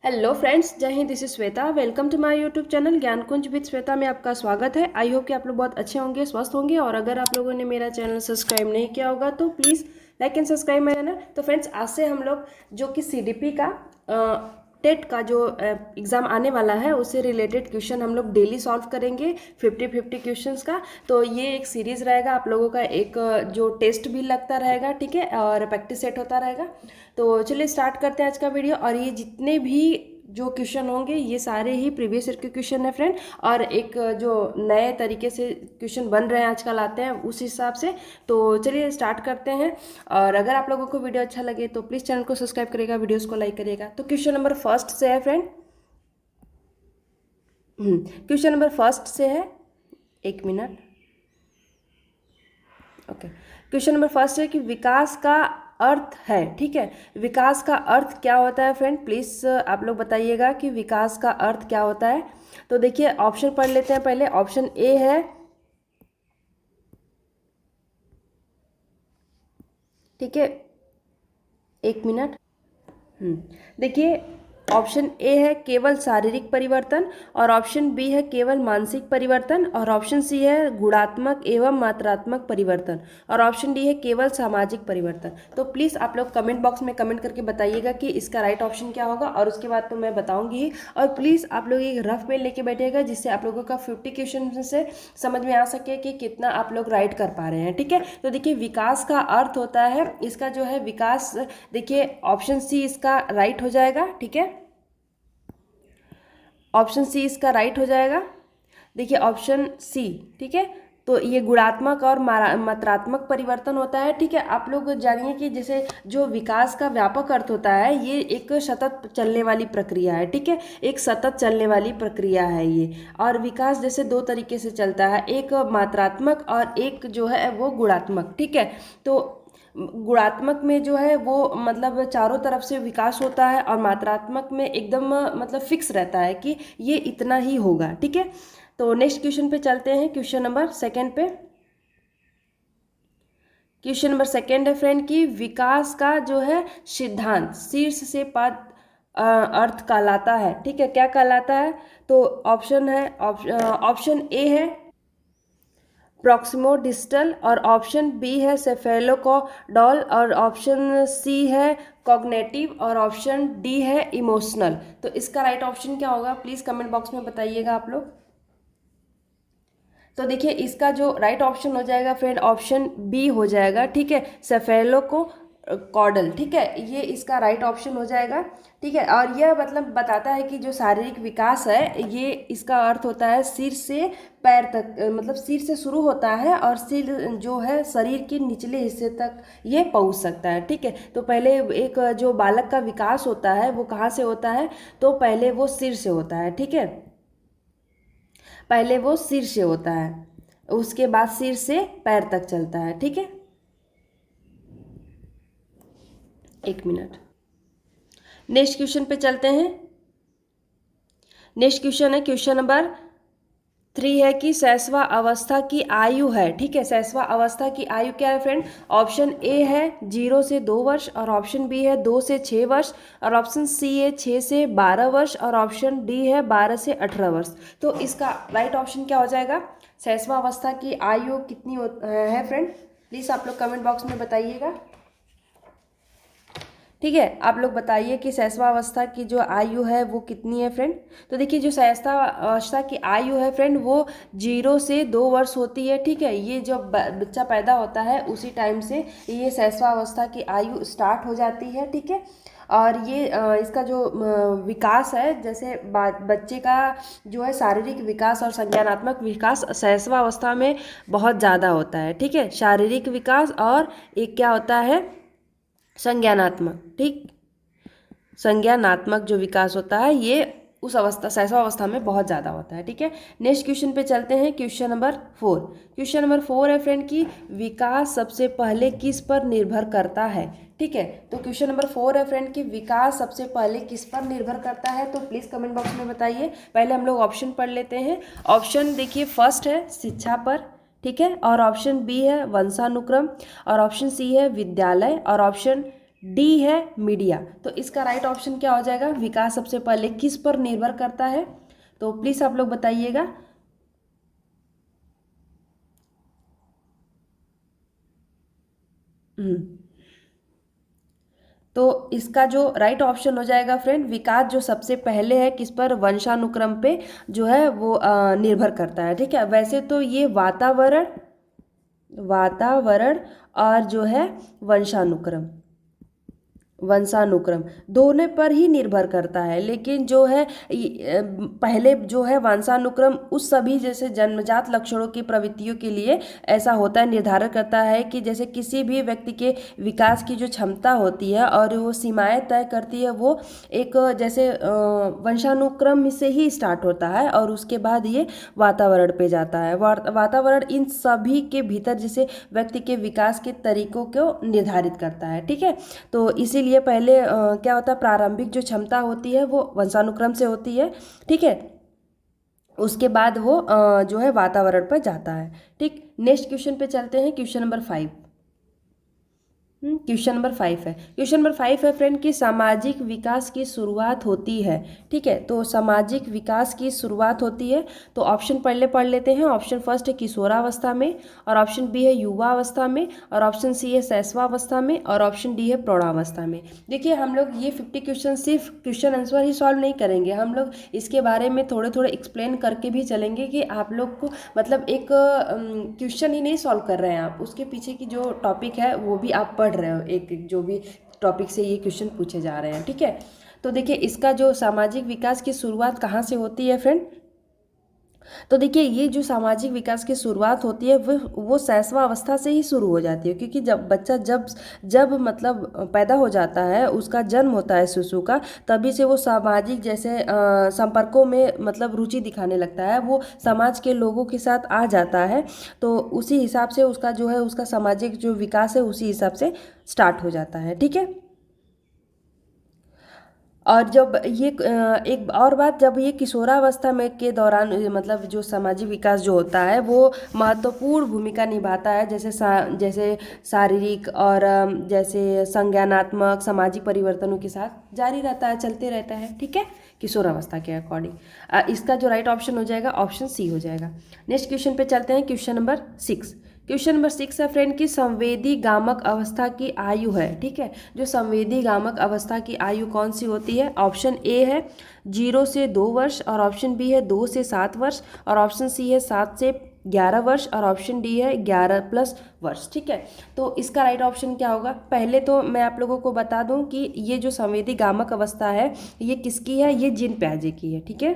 Hello friends, Jai Hind. This is Shweta. Welcome to my YouTube channel Gyan Kunj with Shweta में आपका स्वागत है। आई होप कि आप लोग बहुत अच्छे होंगे, स्वस्थ होंगे। और अगर आप लोगों ने मेरा चैनल सब्सक्राइब नहीं किया होगा तो please like and subscribe my channel. तो फ्रेंड्स, आज से हम लोग जो कि सीडीपी का टेट का जो एग्ज़ाम आने वाला है उससे रिलेटेड क्वेश्चन हम लोग डेली सॉल्व करेंगे 50-50 क्वेश्चंस का। तो ये एक सीरीज़ रहेगा आप लोगों का, एक जो टेस्ट भी लगता रहेगा, ठीक है, और प्रैक्टिस सेट होता रहेगा। तो चलिए स्टार्ट करते हैं आज का वीडियो। और ये जितने भी जो क्वेश्चन होंगे ये सारे ही प्रीवियस ईयर के क्वेश्चन है फ्रेंड, और एक जो नए तरीके से क्वेश्चन बन रहे हैं आजकल आते हैं उस हिसाब से। तो चलिए स्टार्ट करते हैं। और अगर आप लोगों को वीडियो अच्छा लगे तो प्लीज़ चैनल को सब्सक्राइब करिएगा, वीडियोस को लाइक करिएगा। तो क्वेश्चन नंबर फर्स्ट से है फ्रेंड। क्वेश्चन नंबर फर्स्ट से है, एक minute. Okay, question number first है कि विकास का अर्थ है, ठीक है। विकास का अर्थ क्या होता है फ्रेंड, प्लीज़ आप लोग बताइएगा कि विकास का अर्थ क्या होता है। तो देखिए ऑप्शन पढ़ लेते हैं पहले। ऑप्शन ए है, ठीक है, एक मिनट। देखिए ऑप्शन ए है केवल शारीरिक परिवर्तन, और ऑप्शन बी है केवल मानसिक परिवर्तन, और ऑप्शन सी है गुणात्मक एवं मात्रात्मक परिवर्तन, और ऑप्शन डी है केवल सामाजिक परिवर्तन। तो प्लीज़ आप लोग कमेंट बॉक्स में कमेंट करके बताइएगा कि इसका राइट ऑप्शन क्या होगा, और उसके बाद तो मैं बताऊंगी। और प्लीज़ आप लोग एक रफ पेन लेके बैठिएगा जिससे आप लोगों का 50 क्वेश्चन से समझ में आ सके कि कितना आप लोग राइट कर पा रहे हैं, ठीक है। तो देखिए विकास का अर्थ होता है, इसका जो है विकास, देखिए ऑप्शन सी इसका राइट हो जाएगा, ठीक है। ऑप्शन सी इसका राइट हो जाएगा। देखिए ऑप्शन सी, ठीक है। तो ये गुणात्मक और मात्रात्मक परिवर्तन होता है, ठीक है। आप लोग जानिए कि जैसे जो विकास का व्यापक अर्थ होता है ये एक सतत चलने वाली प्रक्रिया है, ठीक है। एक सतत चलने वाली प्रक्रिया है ये। और विकास जैसे दो तरीके से चलता है, एक मात्रात्मक और एक जो है वो गुणात्मक, ठीक है। तो गुणात्मक में जो है वो मतलब चारों तरफ से विकास होता है, और मात्रात्मक में एकदम मतलब फिक्स रहता है कि ये इतना ही होगा, ठीक है। तो नेक्स्ट क्वेश्चन पे चलते हैं, क्वेश्चन नंबर सेकंड पे। क्वेश्चन नंबर सेकंड है फ्रेंड कि विकास का जो है सिद्धांत शीर्ष से पद अर्थ कहलाता है, ठीक है। क्या कहलाता है? तो ऑप्शन है, ऑप्शन ए है प्रॉक्सिमो डिस्टल, और ऑप्शन बी है सेफेलोकोडॉल, और ऑप्शन सी है कॉग्नेटिव, और ऑप्शन डी है इमोशनल। तो इसका राइट ऑप्शन क्या होगा, प्लीज़ कमेंट बॉक्स में बताइएगा आप लोग। तो देखिए इसका जो राइट ऑप्शन हो जाएगा फ्रेंड, ऑप्शन बी हो जाएगा, ठीक है, सेफेलोको कॉडल, ठीक है। ये इसका राइट ऑप्शन हो जाएगा, ठीक है। और यह मतलब बताता है कि जो शारीरिक विकास है ये इसका अर्थ होता है सिर से पैर तक, मतलब सिर से शुरू होता है और सिर जो है शरीर के निचले हिस्से तक ये पहुंच सकता है, ठीक है। तो पहले एक जो बालक का विकास होता है वो कहाँ से होता है, तो पहले वो सिर से होता है, ठीक है। पहले वो सिर से होता है, उसके बाद सिर से पैर तक चलता है, ठीक है। एक मिनट, नेक्स्ट क्वेश्चन पे चलते हैं। नेक्स्ट क्वेश्चन है क्वेश्चन नंबर 3 है कि शैशवा अवस्था की आयु है, ठीक है। शैशवा अवस्था की आयु क्या है फ्रेंड? ऑप्शन ए है 0 से 2 वर्ष, और ऑप्शन बी है 2 से 6 वर्ष, और ऑप्शन सी है 6 से 12 वर्ष, और ऑप्शन डी है 12 से 18 वर्ष। तो इसका राइट ऑप्शन क्या हो जाएगा? शैशवा अवस्था की आयु कितनी है फ्रेंड? प्लीज़ आप लोग कमेंट बॉक्स में बताइएगा, ठीक है। आप लोग बताइए कि शैशवावस्था की जो आयु है वो कितनी है फ्रेंड। तो देखिए जो शैशवावस्था की आयु है फ्रेंड वो 0 से 2 वर्ष होती है, ठीक है। ये जब बच्चा पैदा होता है उसी टाइम से ये शैशवावस्था की आयु स्टार्ट हो जाती है, ठीक है। और ये इसका जो विकास है, जैसे बच्चे का जो है शारीरिक विकास और संज्ञानात्मक विकास शैशवावस्था में बहुत ज़्यादा होता है, ठीक है। शारीरिक विकास और एक क्या होता है, संज्ञानात्मक, ठीक। संज्ञानात्मक जो विकास होता है ये उस अवस्था शैशवावस्था में बहुत ज़्यादा होता है, ठीक है। नेक्स्ट क्वेश्चन पे चलते हैं, क्वेश्चन नंबर 4। क्वेश्चन नंबर 4 है फ्रेंड कि विकास सबसे पहले किस पर निर्भर करता है, ठीक है। तो क्वेश्चन नंबर 4 है फ्रेंड कि विकास सबसे पहले किस पर निर्भर करता है। तो प्लीज़ कमेंट बॉक्स में बताइए। पहले हम लोग ऑप्शन पढ़ लेते हैं। ऑप्शन देखिए फर्स्ट है शिक्षा पर, ठीक है, और ऑप्शन बी है वंशानुक्रम, और ऑप्शन सी है विद्यालय, और ऑप्शन डी है मीडिया। तो इसका राइट ऑप्शन क्या हो जाएगा? विकास सबसे पहले किस पर निर्भर करता है? तो प्लीज आप लोग बताइएगा। हम्म तो इसका जो राइट ऑप्शन हो जाएगा फ्रेंड, विकास जो सबसे पहले है किस पर? वंशानुक्रम पे जो है वो निर्भर करता है। ठीक है, वैसे तो ये वातावरण वातावरण और जो है वंशानुक्रम वंशानुक्रम दोनों पर ही निर्भर करता है, लेकिन जो है पहले जो है वंशानुक्रम उस सभी जैसे जन्मजात लक्षणों की प्रवृत्तियों के लिए ऐसा होता है, निर्धारण करता है कि जैसे किसी भी व्यक्ति के विकास की जो क्षमता होती है और वो सीमाएं तय करती है, वो एक जैसे वंशानुक्रम से ही स्टार्ट होता है और उसके बाद ये वातावरण पे जाता है। वातावरण इन सभी के भीतर जैसे व्यक्ति के विकास के तरीकों को निर्धारित करता है। ठीक है, तो इसीलिए पहले क्या होता है, प्रारंभिक जो क्षमता होती है वो वंशानुक्रम से होती है। ठीक है, उसके बाद वो जो है वातावरण पर जाता है। ठीक, नेक्स्ट क्वेश्चन पे चलते हैं, क्वेश्चन नंबर 5। क्वेश्चन नंबर 5 है। क्वेश्चन नंबर 5 है फ्रेंड कि सामाजिक विकास की शुरुआत होती है। ठीक है, तो सामाजिक विकास की शुरुआत होती है तो ऑप्शन पहले पढ़ लेते हैं। ऑप्शन फर्स्ट है किशोरावस्था में, और ऑप्शन बी है युवावस्था में, और ऑप्शन सी है शैशवावस्था में, और ऑप्शन डी है प्रौढ़ावस्था में। देखिए हम लोग ये 50 क्वेश्चन सिर्फ क्वेश्चन आंसर ही सॉल्व नहीं करेंगे, हम लोग इसके बारे में थोड़े थोड़े एक्सप्लेन करके भी चलेंगे कि आप लोग को मतलब एक क्वेश्चन ही नहीं सॉल्व कर रहे हैं आप, उसके पीछे की जो टॉपिक है वो भी आप पढ़ रहे हो, एक जो भी टॉपिक से ये क्वेश्चन पूछे जा रहे हैं। ठीक है, तो देखिए इसका जो सामाजिक विकास की शुरुआत कहाँ से होती है फ्रेंड? तो देखिए ये जो सामाजिक विकास की शुरुआत होती है वो शैशवावस्था से ही शुरू हो जाती है, क्योंकि जब बच्चा जब जब मतलब पैदा हो जाता है, उसका जन्म होता है शिशु का, तभी से वो सामाजिक जैसे संपर्कों में मतलब रुचि दिखाने लगता है, वो समाज के लोगों के साथ आ जाता है। तो उसी हिसाब से उसका जो है उसका सामाजिक जो विकास है उसी हिसाब से स्टार्ट हो जाता है। ठीक है, और जब ये एक और बात, जब ये किशोरावस्था में के दौरान मतलब जो सामाजिक विकास जो होता है वो महत्वपूर्ण भूमिका निभाता है, जैसे शारीरिक और जैसे संज्ञानात्मक सामाजिक परिवर्तनों के साथ जारी रहता है, चलते रहता है। ठीक है, किशोरावस्था के अकॉर्डिंग इसका जो राइट ऑप्शन हो जाएगा ऑप्शन सी हो जाएगा। नेक्स्ट क्वेश्चन पे चलते हैं, क्वेश्चन नंबर 6। क्वेश्चन नंबर 6 है फ्रेंड की संवेदी गामक अवस्था की आयु है। ठीक है, जो संवेदी गामक अवस्था की आयु कौन सी होती है? ऑप्शन ए है 0 से 2 वर्ष, और ऑप्शन बी है 2 से 7 वर्ष, और ऑप्शन सी है 7 से 11 वर्ष, और ऑप्शन डी है 11+ वर्ष। ठीक है, तो इसका राइट ऑप्शन क्या होगा? पहले तो मैं आप लोगों को बता दूं कि ये जो संवेदी गामक अवस्था है ये किसकी है? ये जीन प्याजे की है। ठीक है,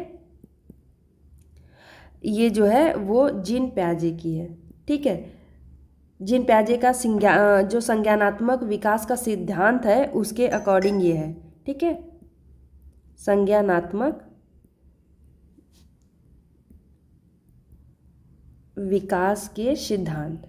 ये जो है वो जीन प्याजे की है। ठीक है, जीन प्याजे का जो संज्ञानात्मक विकास का सिद्धांत है उसके अकॉर्डिंग ये है। ठीक है, संज्ञानात्मक विकास के सिद्धांत।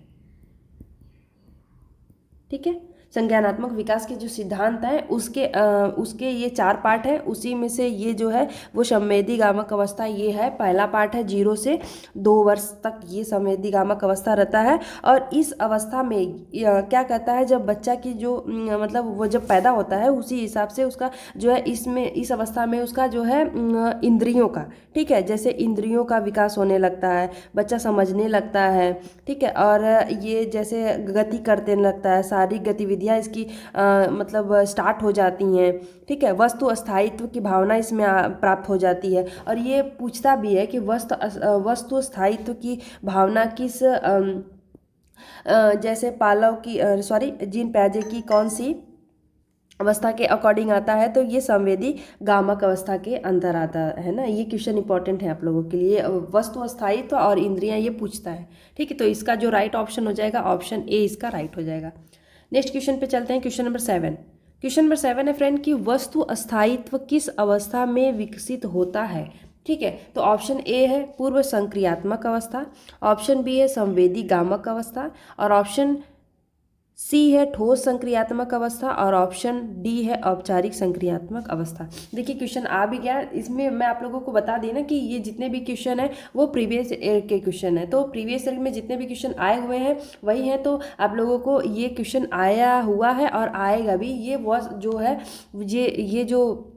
ठीक है, संज्ञानात्मक विकास के जो सिद्धांत है उसके ये 4 पार्ट है, उसी में से ये जो है वो संवेदी गामक अवस्था ये है। पहला पार्ट है 0 से 2 वर्ष तक ये संवेदी गामक अवस्था रहता है, और इस अवस्था में क्या कहता है, जब बच्चा की जो मतलब वो जब पैदा होता है उसी हिसाब से उसका जो है इस अवस्था में उसका जो है इंद्रियों का, ठीक है, जैसे इंद्रियों का विकास होने लगता है, बच्चा समझने लगता है। ठीक है, और ये जैसे गति करने लगता है, शारीरिक गतिविधियाँ इसकी मतलब स्टार्ट हो जाती हैं। ठीक है, वस्तु स्थायित्व की भावना इसमें प्राप्त हो जाती है, और ये पूछता भी है कि वस्तु स्थायित्व की भावना किस जैसे पालव की जीन प्याजे की कौन सी अवस्था के अकॉर्डिंग आता है? तो ये संवेदी गामक अवस्था के अंदर आता है ना। ये क्वेश्चन इंपॉर्टेंट है आप लोगों के लिए, वस्तु स्थायित्व और इंद्रियां ये पूछता है। ठीक है, तो इसका जो राइट ऑप्शन हो जाएगा ऑप्शन ए इसका राइट हो जाएगा। नेक्स्ट क्वेश्चन पे चलते हैं, क्वेश्चन नंबर 7। क्वेश्चन नंबर 7 है फ्रेंड कि वस्तु स्थायित्व किस अवस्था में विकसित होता है? ठीक है, तो ऑप्शन ए है पूर्व संक्रियात्मक अवस्था, ऑप्शन बी है संवेदी गामक अवस्था, और ऑप्शन सी है ठोस संक्रियात्मक अवस्था और ऑप्शन डी है औपचारिक संक्रियात्मक अवस्था। देखिए क्वेश्चन आ भी गया, इसमें मैं आप लोगों को बता दी ना कि ये जितने भी क्वेश्चन है वो प्रीवियस ईयर के क्वेश्चन है, तो प्रीवियस ईयर में जितने भी क्वेश्चन आए हुए हैं वही हैं, तो आप लोगों को ये क्वेश्चन आया हुआ है और आएगा भी। ये वह जो है ये जो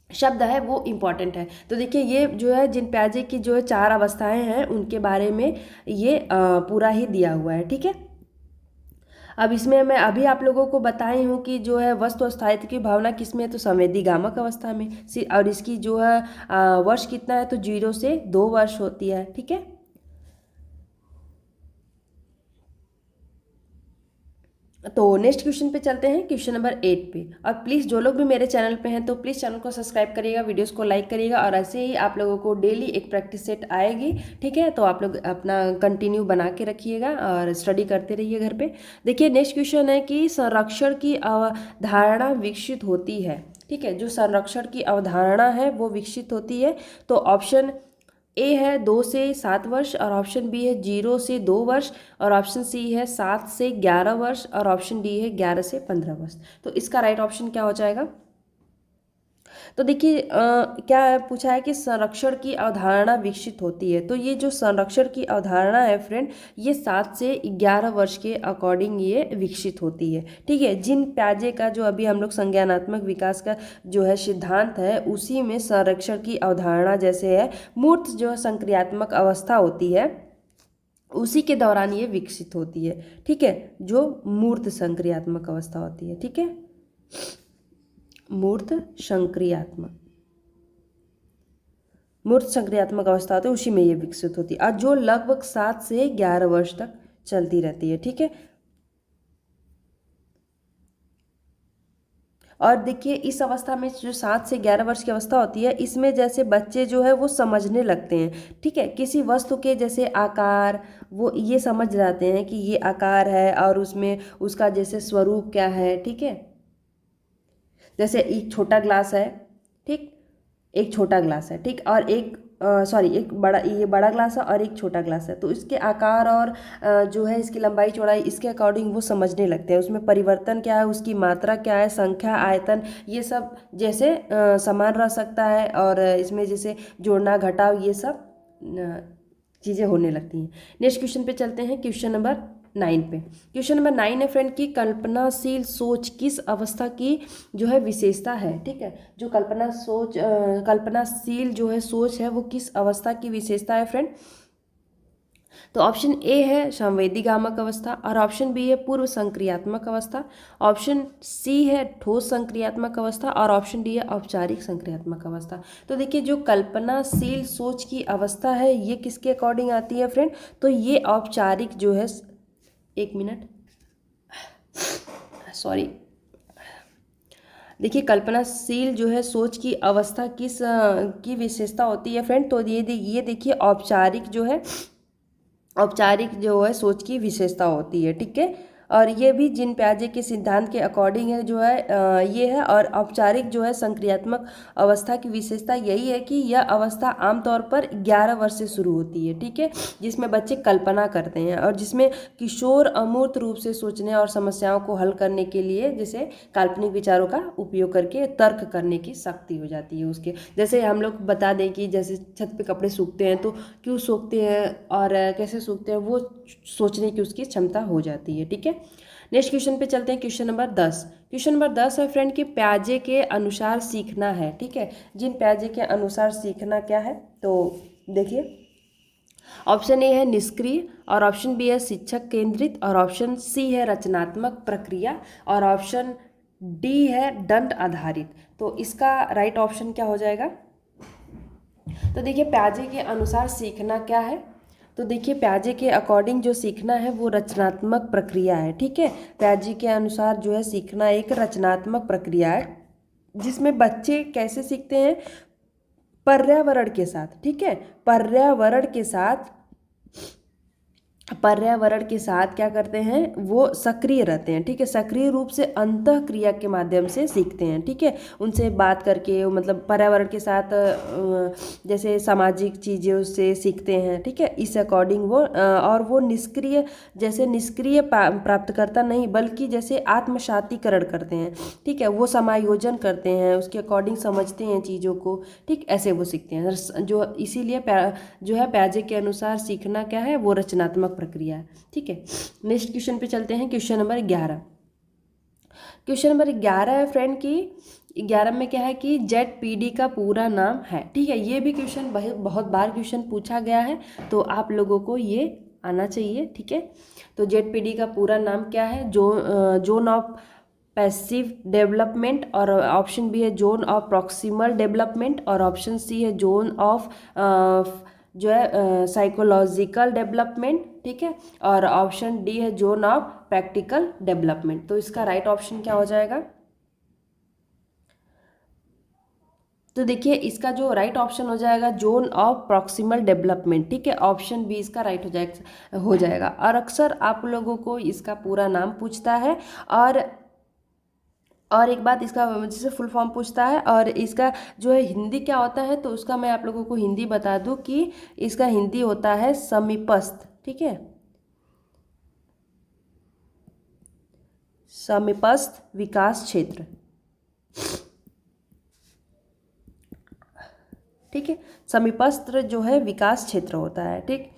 शब्द है वो इम्पॉर्टेंट है। तो देखिए ये जो है जिन प्याजे की जो है 4 अवस्थाएं हैं उनके बारे में ये पूरा ही दिया हुआ है, ठीक है। अब इसमें मैं अभी आप लोगों को बताई हूँ कि जो है वस्तु स्थायित्व की भावना किस में है, तो संवेदीगामक अवस्था में। और इसकी जो है वर्ष कितना है, तो 0 से 2 वर्ष होती है, ठीक है। तो नेक्स्ट क्वेश्चन पे चलते हैं, क्वेश्चन नंबर 8 पे। और प्लीज़ जो लोग भी मेरे चैनल पे हैं तो प्लीज़ चैनल को सब्सक्राइब करिएगा, वीडियोस को लाइक करिएगा, और ऐसे ही आप लोगों को डेली एक प्रैक्टिस सेट आएगी, ठीक है। तो आप लोग अपना कंटिन्यू बना के रखिएगा और स्टडी करते रहिए घर पे। देखिए नेक्स्ट क्वेश्चन है कि संरक्षण की अवधारणा विकसित होती है, ठीक है। जो संरक्षण की अवधारणा है वो विकसित होती है, तो ऑप्शन ए है 2 से 7 वर्ष, और ऑप्शन बी है 0 से 2 वर्ष, और ऑप्शन सी है 7 से 11 वर्ष, और ऑप्शन डी है 11 से 15 वर्ष। तो इसका राइट ऑप्शन क्या हो जाएगा? तो देखिए क्या पूछा है कि संरक्षण की अवधारणा विकसित होती है, तो ये जो संरक्षण की अवधारणा है फ्रेंड, ये 7 से 11 वर्ष के अकॉर्डिंग ये विकसित होती है, ठीक है। जिन प्याजे का जो अभी हम लोग संज्ञानात्मक विकास का जो है सिद्धांत है, उसी में संरक्षण की अवधारणा जैसे है मूर्त जो संक्रियात्मक अवस्था होती है, उसी के दौरान ये विकसित होती है, ठीक है। जो मूर्त संक्रियात्मक अवस्था होती है, ठीक है, मूर्त संक्रियात्मक अवस्था होती है, उसी में ये विकसित होती है, और जो लगभग 7 से 11 वर्ष तक चलती रहती है, ठीक है। और देखिए इस अवस्था में जो 7 से 11 वर्ष की अवस्था होती है, इसमें जैसे बच्चे जो है वो समझने लगते हैं, ठीक है। किसी वस्तु के जैसे आकार वो ये समझ जाते हैं कि ये आकार है और उसमें उसका जैसे स्वरूप क्या है, ठीक है। जैसे एक छोटा ग्लास है, ठीक, एक छोटा ग्लास है, ठीक, और एक एक बड़ा, ये बड़ा ग्लास है और एक छोटा ग्लास है, तो इसके आकार और जो है इसकी लंबाई चौड़ाई इसके अकॉर्डिंग वो समझने लगते हैं, उसमें परिवर्तन क्या है, उसकी मात्रा क्या है, संख्या, आयतन, ये सब जैसे समान रह सकता है, और इसमें जैसे जोड़ना घटाव ये सब चीज़ें होने लगती हैं। नेक्स्ट क्वेश्चन पे चलते हैं, क्वेश्चन नंबर 9 पे। क्वेश्चन नंबर 9 है फ्रेंड की कल्पनाशील सोच किस अवस्था की जो है विशेषता है, ठीक है। जो कल्पनाशील जो है सोच है वो किस अवस्था की विशेषता है फ्रेंड? तो ऑप्शन ए है संवेदीगामक अवस्था, और ऑप्शन बी है पूर्व संक्रियात्मक अवस्था, ऑप्शन सी है ठोस संक्रियात्मक अवस्था, और ऑप्शन डी है औपचारिक संक्रियात्मक अवस्था। तो देखिए जो कल्पनाशील सोच की अवस्था है ये किसके अकॉर्डिंग आती है फ्रेंड? तो ये औपचारिक जो है, एक मिनट, सॉरी, देखिए कल्पनाशील जो है सोच की अवस्था किस की विशेषता होती है फ्रेंड? तो ये देखिए औपचारिक जो है, औपचारिक जो है सोच की विशेषता होती है, ठीक है। और ये भी जिन प्याजे के सिद्धांत के अकॉर्डिंग है जो है ये है। और औपचारिक जो है संक्रियात्मक अवस्था की विशेषता यही है कि यह अवस्था आमतौर पर 11 वर्ष से शुरू होती है, ठीक है, जिसमें बच्चे कल्पना करते हैं, और जिसमें किशोर अमूर्त रूप से सोचने और समस्याओं को हल करने के लिए जैसे काल्पनिक विचारों का उपयोग करके तर्क करने की शक्ति हो जाती है उसके। जैसे हम लोग बता दें कि जैसे छत पे कपड़े सूखते हैं तो क्यों सूखते हैं और कैसे सूखते हैं, वो सोचने की उसकी क्षमता हो जाती है, ठीक है। नेक्स्ट क्वेश्चन पे चलते हैं, क्वेश्चन नंबर 10। क्वेश्चन नंबर 10 है फ्रेंड कि प्याजे के अनुसार सीखना है, ठीक है। जिन प्याजे के अनुसार सीखना क्या है, तो देखिए ऑप्शन ए है निष्क्रिय, और ऑप्शन बी है शिक्षक केंद्रित, और ऑप्शन सी है रचनात्मक प्रक्रिया, और ऑप्शन डी है दंड आधारित। तो इसका राइट ऑप्शन क्या हो जाएगा? तो देखिए प्याजे के अनुसार सीखना क्या है, तो देखिए प्याजे के अकॉर्डिंग जो सीखना है वो रचनात्मक प्रक्रिया है, ठीक है। प्याजे के अनुसार जो है सीखना एक रचनात्मक प्रक्रिया है, जिसमें बच्चे कैसे सीखते हैं? पर्यावरण के साथ, ठीक है, पर्यावरण के साथ पर्यावरण के साथ क्या करते हैं, वो सक्रिय रहते हैं, ठीक है। सक्रिय रूप से अंतः क्रिया के माध्यम से सीखते हैं, ठीक है। उनसे बात करके, मतलब पर्यावरण के साथ जैसे सामाजिक चीज़ों से सीखते हैं, ठीक है। इस अकॉर्डिंग वो और वो निष्क्रिय, जैसे निष्क्रिय प्राप्तकर्ता नहीं, बल्कि जैसे आत्मसातीकरण करते हैं, ठीक है। वो समायोजन करते हैं, उसके अकॉर्डिंग समझते हैं चीज़ों को, ठीक, ऐसे वो सीखते हैं। जो इसीलिए जो है प्याजे के अनुसार सीखना क्या है, वो रचनात्मक प्रक्रिया है, ठीक है। नेक्स्ट क्वेश्चन पे चलते हैं, क्वेश्चन नंबर 11। क्वेश्चन नंबर 11 है फ्रेंड की 11 में क्या है कि जेड का पूरा नाम है, ठीक है। ये भी क्वेश्चन बहुत बार क्वेश्चन पूछा गया है, तो आप लोगों को ये आना चाहिए, ठीक है। तो जेड का पूरा नाम क्या है, जोन ऑफ पैसिव डेवलपमेंट, और ऑप्शन बी है जोन ऑफ प्रॉक्सिमल डेवलपमेंट, और ऑप्शन सी है जोन ऑफ जो है साइकोलॉजिकल डेवलपमेंट, ठीक है। और ऑप्शन डी है जोन ऑफ प्रैक्टिकल डेवलपमेंट। तो इसका राइट ऑप्शन क्या हो जाएगा, तो देखिए इसका जो राइट ऑप्शन हो जाएगा जोन ऑफ प्रॉक्सिमल डेवलपमेंट, ठीक है। ऑप्शन बी इसका राइट हो जाएगा। और अक्सर आप लोगों को इसका पूरा नाम पूछता है, और एक बात इसका जैसे फुल फॉर्म पूछता है, और इसका जो है हिंदी क्या होता है, तो उसका मैं आप लोगों को हिंदी बता दूं कि इसका हिंदी होता है समीपस्थ, ठीक है। समीपस्थ विकास क्षेत्र, ठीक है। समीपस्थ जो है विकास क्षेत्र होता है, ठीक।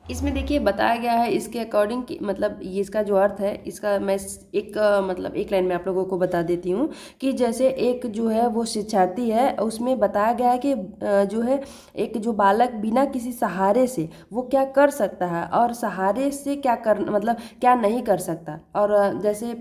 इसमें देखिए बताया गया है इसके अकॉर्डिंग कि मतलब ये इसका जो अर्थ है, इसका मैं मतलब एक लाइन में आप लोगों को बता देती हूँ कि जैसे एक जो है वो शिक्षार्थी है, उसमें बताया गया है कि जो है एक जो बालक बिना किसी सहारे से वो क्या कर सकता है, और सहारे से क्या कर मतलब क्या नहीं कर सकता, और जैसे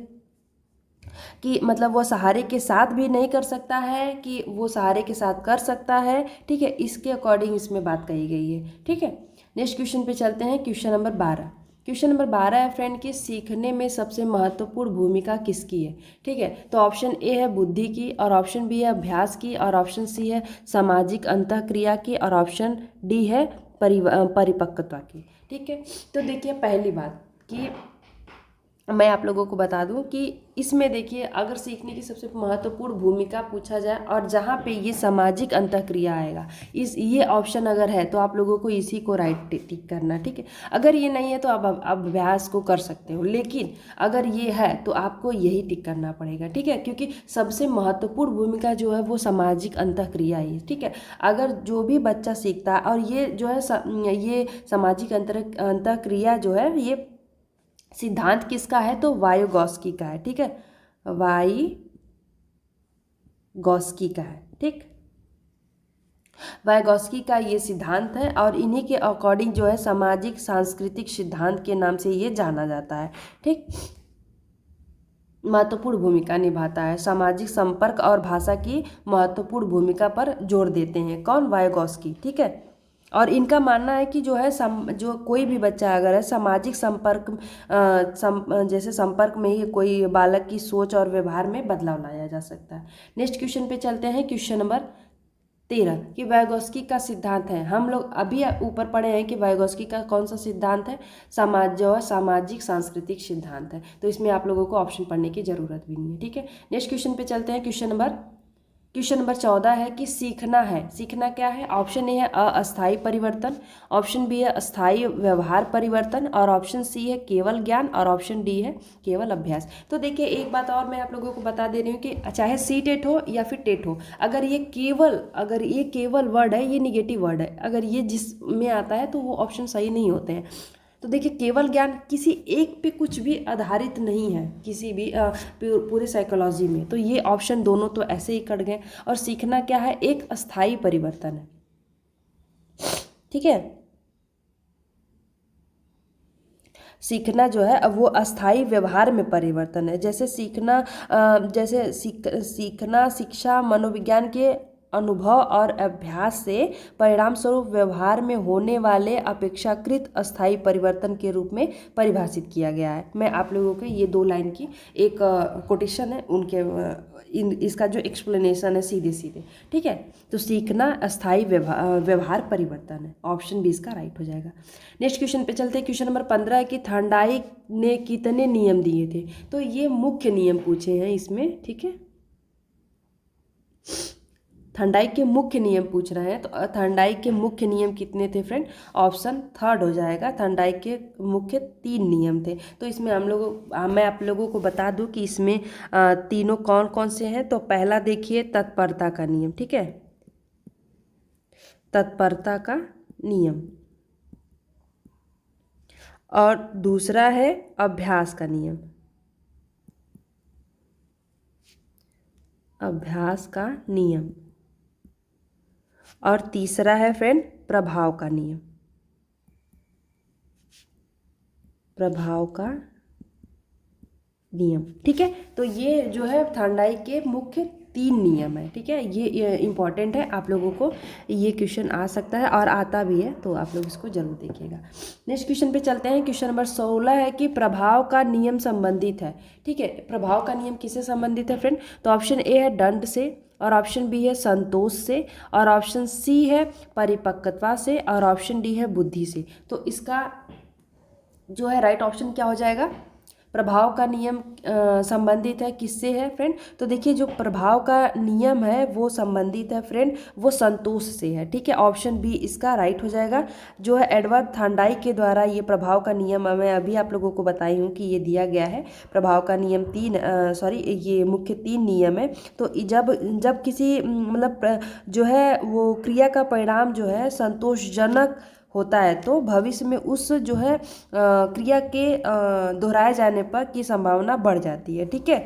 कि मतलब वो सहारे के साथ भी नहीं कर सकता है, कि वो सहारे के साथ कर सकता है, ठीक है। इसके अकॉर्डिंग इसमें बात कही गई है, ठीक है। नेक्स्ट क्वेश्चन पे चलते हैं, क्वेश्चन नंबर 12। क्वेश्चन नंबर 12 है फ्रेंड कि सीखने में सबसे महत्वपूर्ण भूमिका किसकी है, ठीक है। तो ऑप्शन ए है बुद्धि की, और ऑप्शन बी है अभ्यास की, और ऑप्शन सी है सामाजिक अंतःक्रिया की, और ऑप्शन डी है परिपक्वता की, ठीक है। तो देखिए पहली बात कि मैं आप लोगों को बता दूं कि इसमें देखिए अगर सीखने की सबसे महत्वपूर्ण भूमिका पूछा जाए, और जहाँ पे ये सामाजिक अंतःक्रिया आएगा, इस ये ऑप्शन अगर है तो आप लोगों को इसी को राइट टिक करना, ठीक है। अगर ये नहीं है तो आप अभ्यास को कर सकते हो, लेकिन अगर ये है तो आपको यही टिक करना पड़ेगा, ठीक है। क्योंकि सबसे महत्वपूर्ण भूमिका जो है वो सामाजिक अंतःक्रिया ही है, ठीक है। अगर जो भी बच्चा सीखता है, और ये जो है ये सामाजिक अंतःक्रिया जो है, ये सिद्धांत किसका है, तो वायोगॉस्की का है, ठीक है। वाइगॉस्की का है, ठीक। वाइगॉस्की का ये सिद्धांत है, और इन्हीं के अकॉर्डिंग जो है सामाजिक सांस्कृतिक सिद्धांत के नाम से ये जाना जाता है, ठीक। महत्वपूर्ण भूमिका निभाता है, सामाजिक संपर्क और भाषा की महत्वपूर्ण भूमिका पर जोर देते हैं, कौन, वाइगॉस्की, ठीक है। और इनका मानना है कि जो है जो कोई भी बच्चा अगर है सामाजिक संपर्क जैसे संपर्क में ही कोई बालक की सोच और व्यवहार में बदलाव लाया जा सकता है। नेक्स्ट क्वेश्चन पे चलते हैं, क्वेश्चन नंबर 13 कि वाइगॉस्की का सिद्धांत है, हम लोग अभी ऊपर पढ़े हैं कि वाइगॉस्की का कौन सा सिद्धांत है, जो है सामाजिक सांस्कृतिक सिद्धांत है। तो इसमें आप लोगों को ऑप्शन पढ़ने की जरूरत भी नहीं है, ठीक है। नेक्स्ट क्वेश्चन पे चलते हैं, क्वेश्चन नंबर 14 है कि सीखना है, सीखना क्या है, ऑप्शन ए है अस्थायी परिवर्तन, ऑप्शन बी है अस्थायी व्यवहार परिवर्तन, और ऑप्शन सी है केवल ज्ञान, और ऑप्शन डी है केवल अभ्यास। तो देखिए एक बात और मैं आप लोगों को बता दे रही हूँ कि चाहे सी टेट हो या फिर टेट हो, अगर ये केवल वर्ड है, ये निगेटिव वर्ड है, अगर ये जिसमें आता है तो वो ऑप्शन सही नहीं होते हैं। तो देखिए केवल ज्ञान किसी एक पे कुछ भी आधारित नहीं है, किसी भी पूरे साइकोलॉजी में, तो ये ऑप्शन दोनों तो ऐसे ही कट गए। और सीखना क्या है, एक अस्थाई परिवर्तन है, ठीक है। सीखना जो है अब वो अस्थाई व्यवहार में परिवर्तन है, जैसे सीखना जैसे सीखना शिक्षा मनोविज्ञान के अनुभव और अभ्यास से परिणाम स्वरूप व्यवहार में होने वाले अपेक्षाकृत अस्थायी परिवर्तन के रूप में परिभाषित किया गया है। मैं आप लोगों के ये 2 लाइन की एक कोटेशन है, उनके इसका जो एक्सप्लेनेशन है सीधे सीधे, ठीक है। तो सीखना अस्थायी व्यवहार परिवर्तन है, ऑप्शन बी इसका राइट हो जाएगा। नेक्स्ट क्वेश्चन पे चलते हैं। क्वेश्चन नंबर 15 है कि थॉर्नडाइक ने कितने नियम दिए थे। तो ये मुख्य नियम पूछे हैं इसमें, ठीक है। थॉर्नडाइक के मुख्य नियम पूछ रहे हैं, तो थॉर्नडाइक के मुख्य नियम कितने थे फ्रेंड, ऑप्शन थर्ड हो जाएगा। थॉर्नडाइक के मुख्य 3 नियम थे। तो इसमें मैं आप लोगों को बता दूं कि इसमें तीनों कौन कौन से हैं। तो पहला देखिए तत्परता का नियम, ठीक है, तत्परता का नियम, और दूसरा है अभ्यास का नियम, अभ्यास का नियम, और तीसरा है फ्रेंड प्रभाव का नियम, प्रभाव का नियम, ठीक है। तो ये जो है थॉर्नडाइक के मुख्य 3 नियम है, ठीक है। ये इम्पॉर्टेंट है, आप लोगों को ये क्वेश्चन आ सकता है और आता भी है, तो आप लोग इसको जरूर देखिएगा। नेक्स्ट क्वेश्चन पे चलते हैं। क्वेश्चन नंबर 16 है कि प्रभाव का नियम संबंधित है, ठीक है। प्रभाव का नियम किससे संबंधित है फ्रेंड, तो ऑप्शन ए है दंड से, और ऑप्शन बी है संतोष से, और ऑप्शन सी है परिपक्वता से, और ऑप्शन डी है बुद्धि से। तो इसका जो है राइट ऑप्शन क्या हो जाएगा, प्रभाव का नियम संबंधित है किससे है फ्रेंड, तो देखिए जो प्रभाव का नियम है वो संबंधित है फ्रेंड, वो संतोष से है, ठीक है। ऑप्शन बी इसका राइट हो जाएगा। जो है एडवर्ड थॉर्नडाइक के द्वारा ये प्रभाव का नियम मैं अभी आप लोगों को बताई हूँ कि ये दिया गया है। प्रभाव का नियम ये मुख्य 3 नियम है। तो जब किसी मतलब जो है वो क्रिया का परिणाम जो है संतोषजनक होता है, तो भविष्य में उस जो है क्रिया के दोहराए जाने पर की संभावना बढ़ जाती है, ठीक है।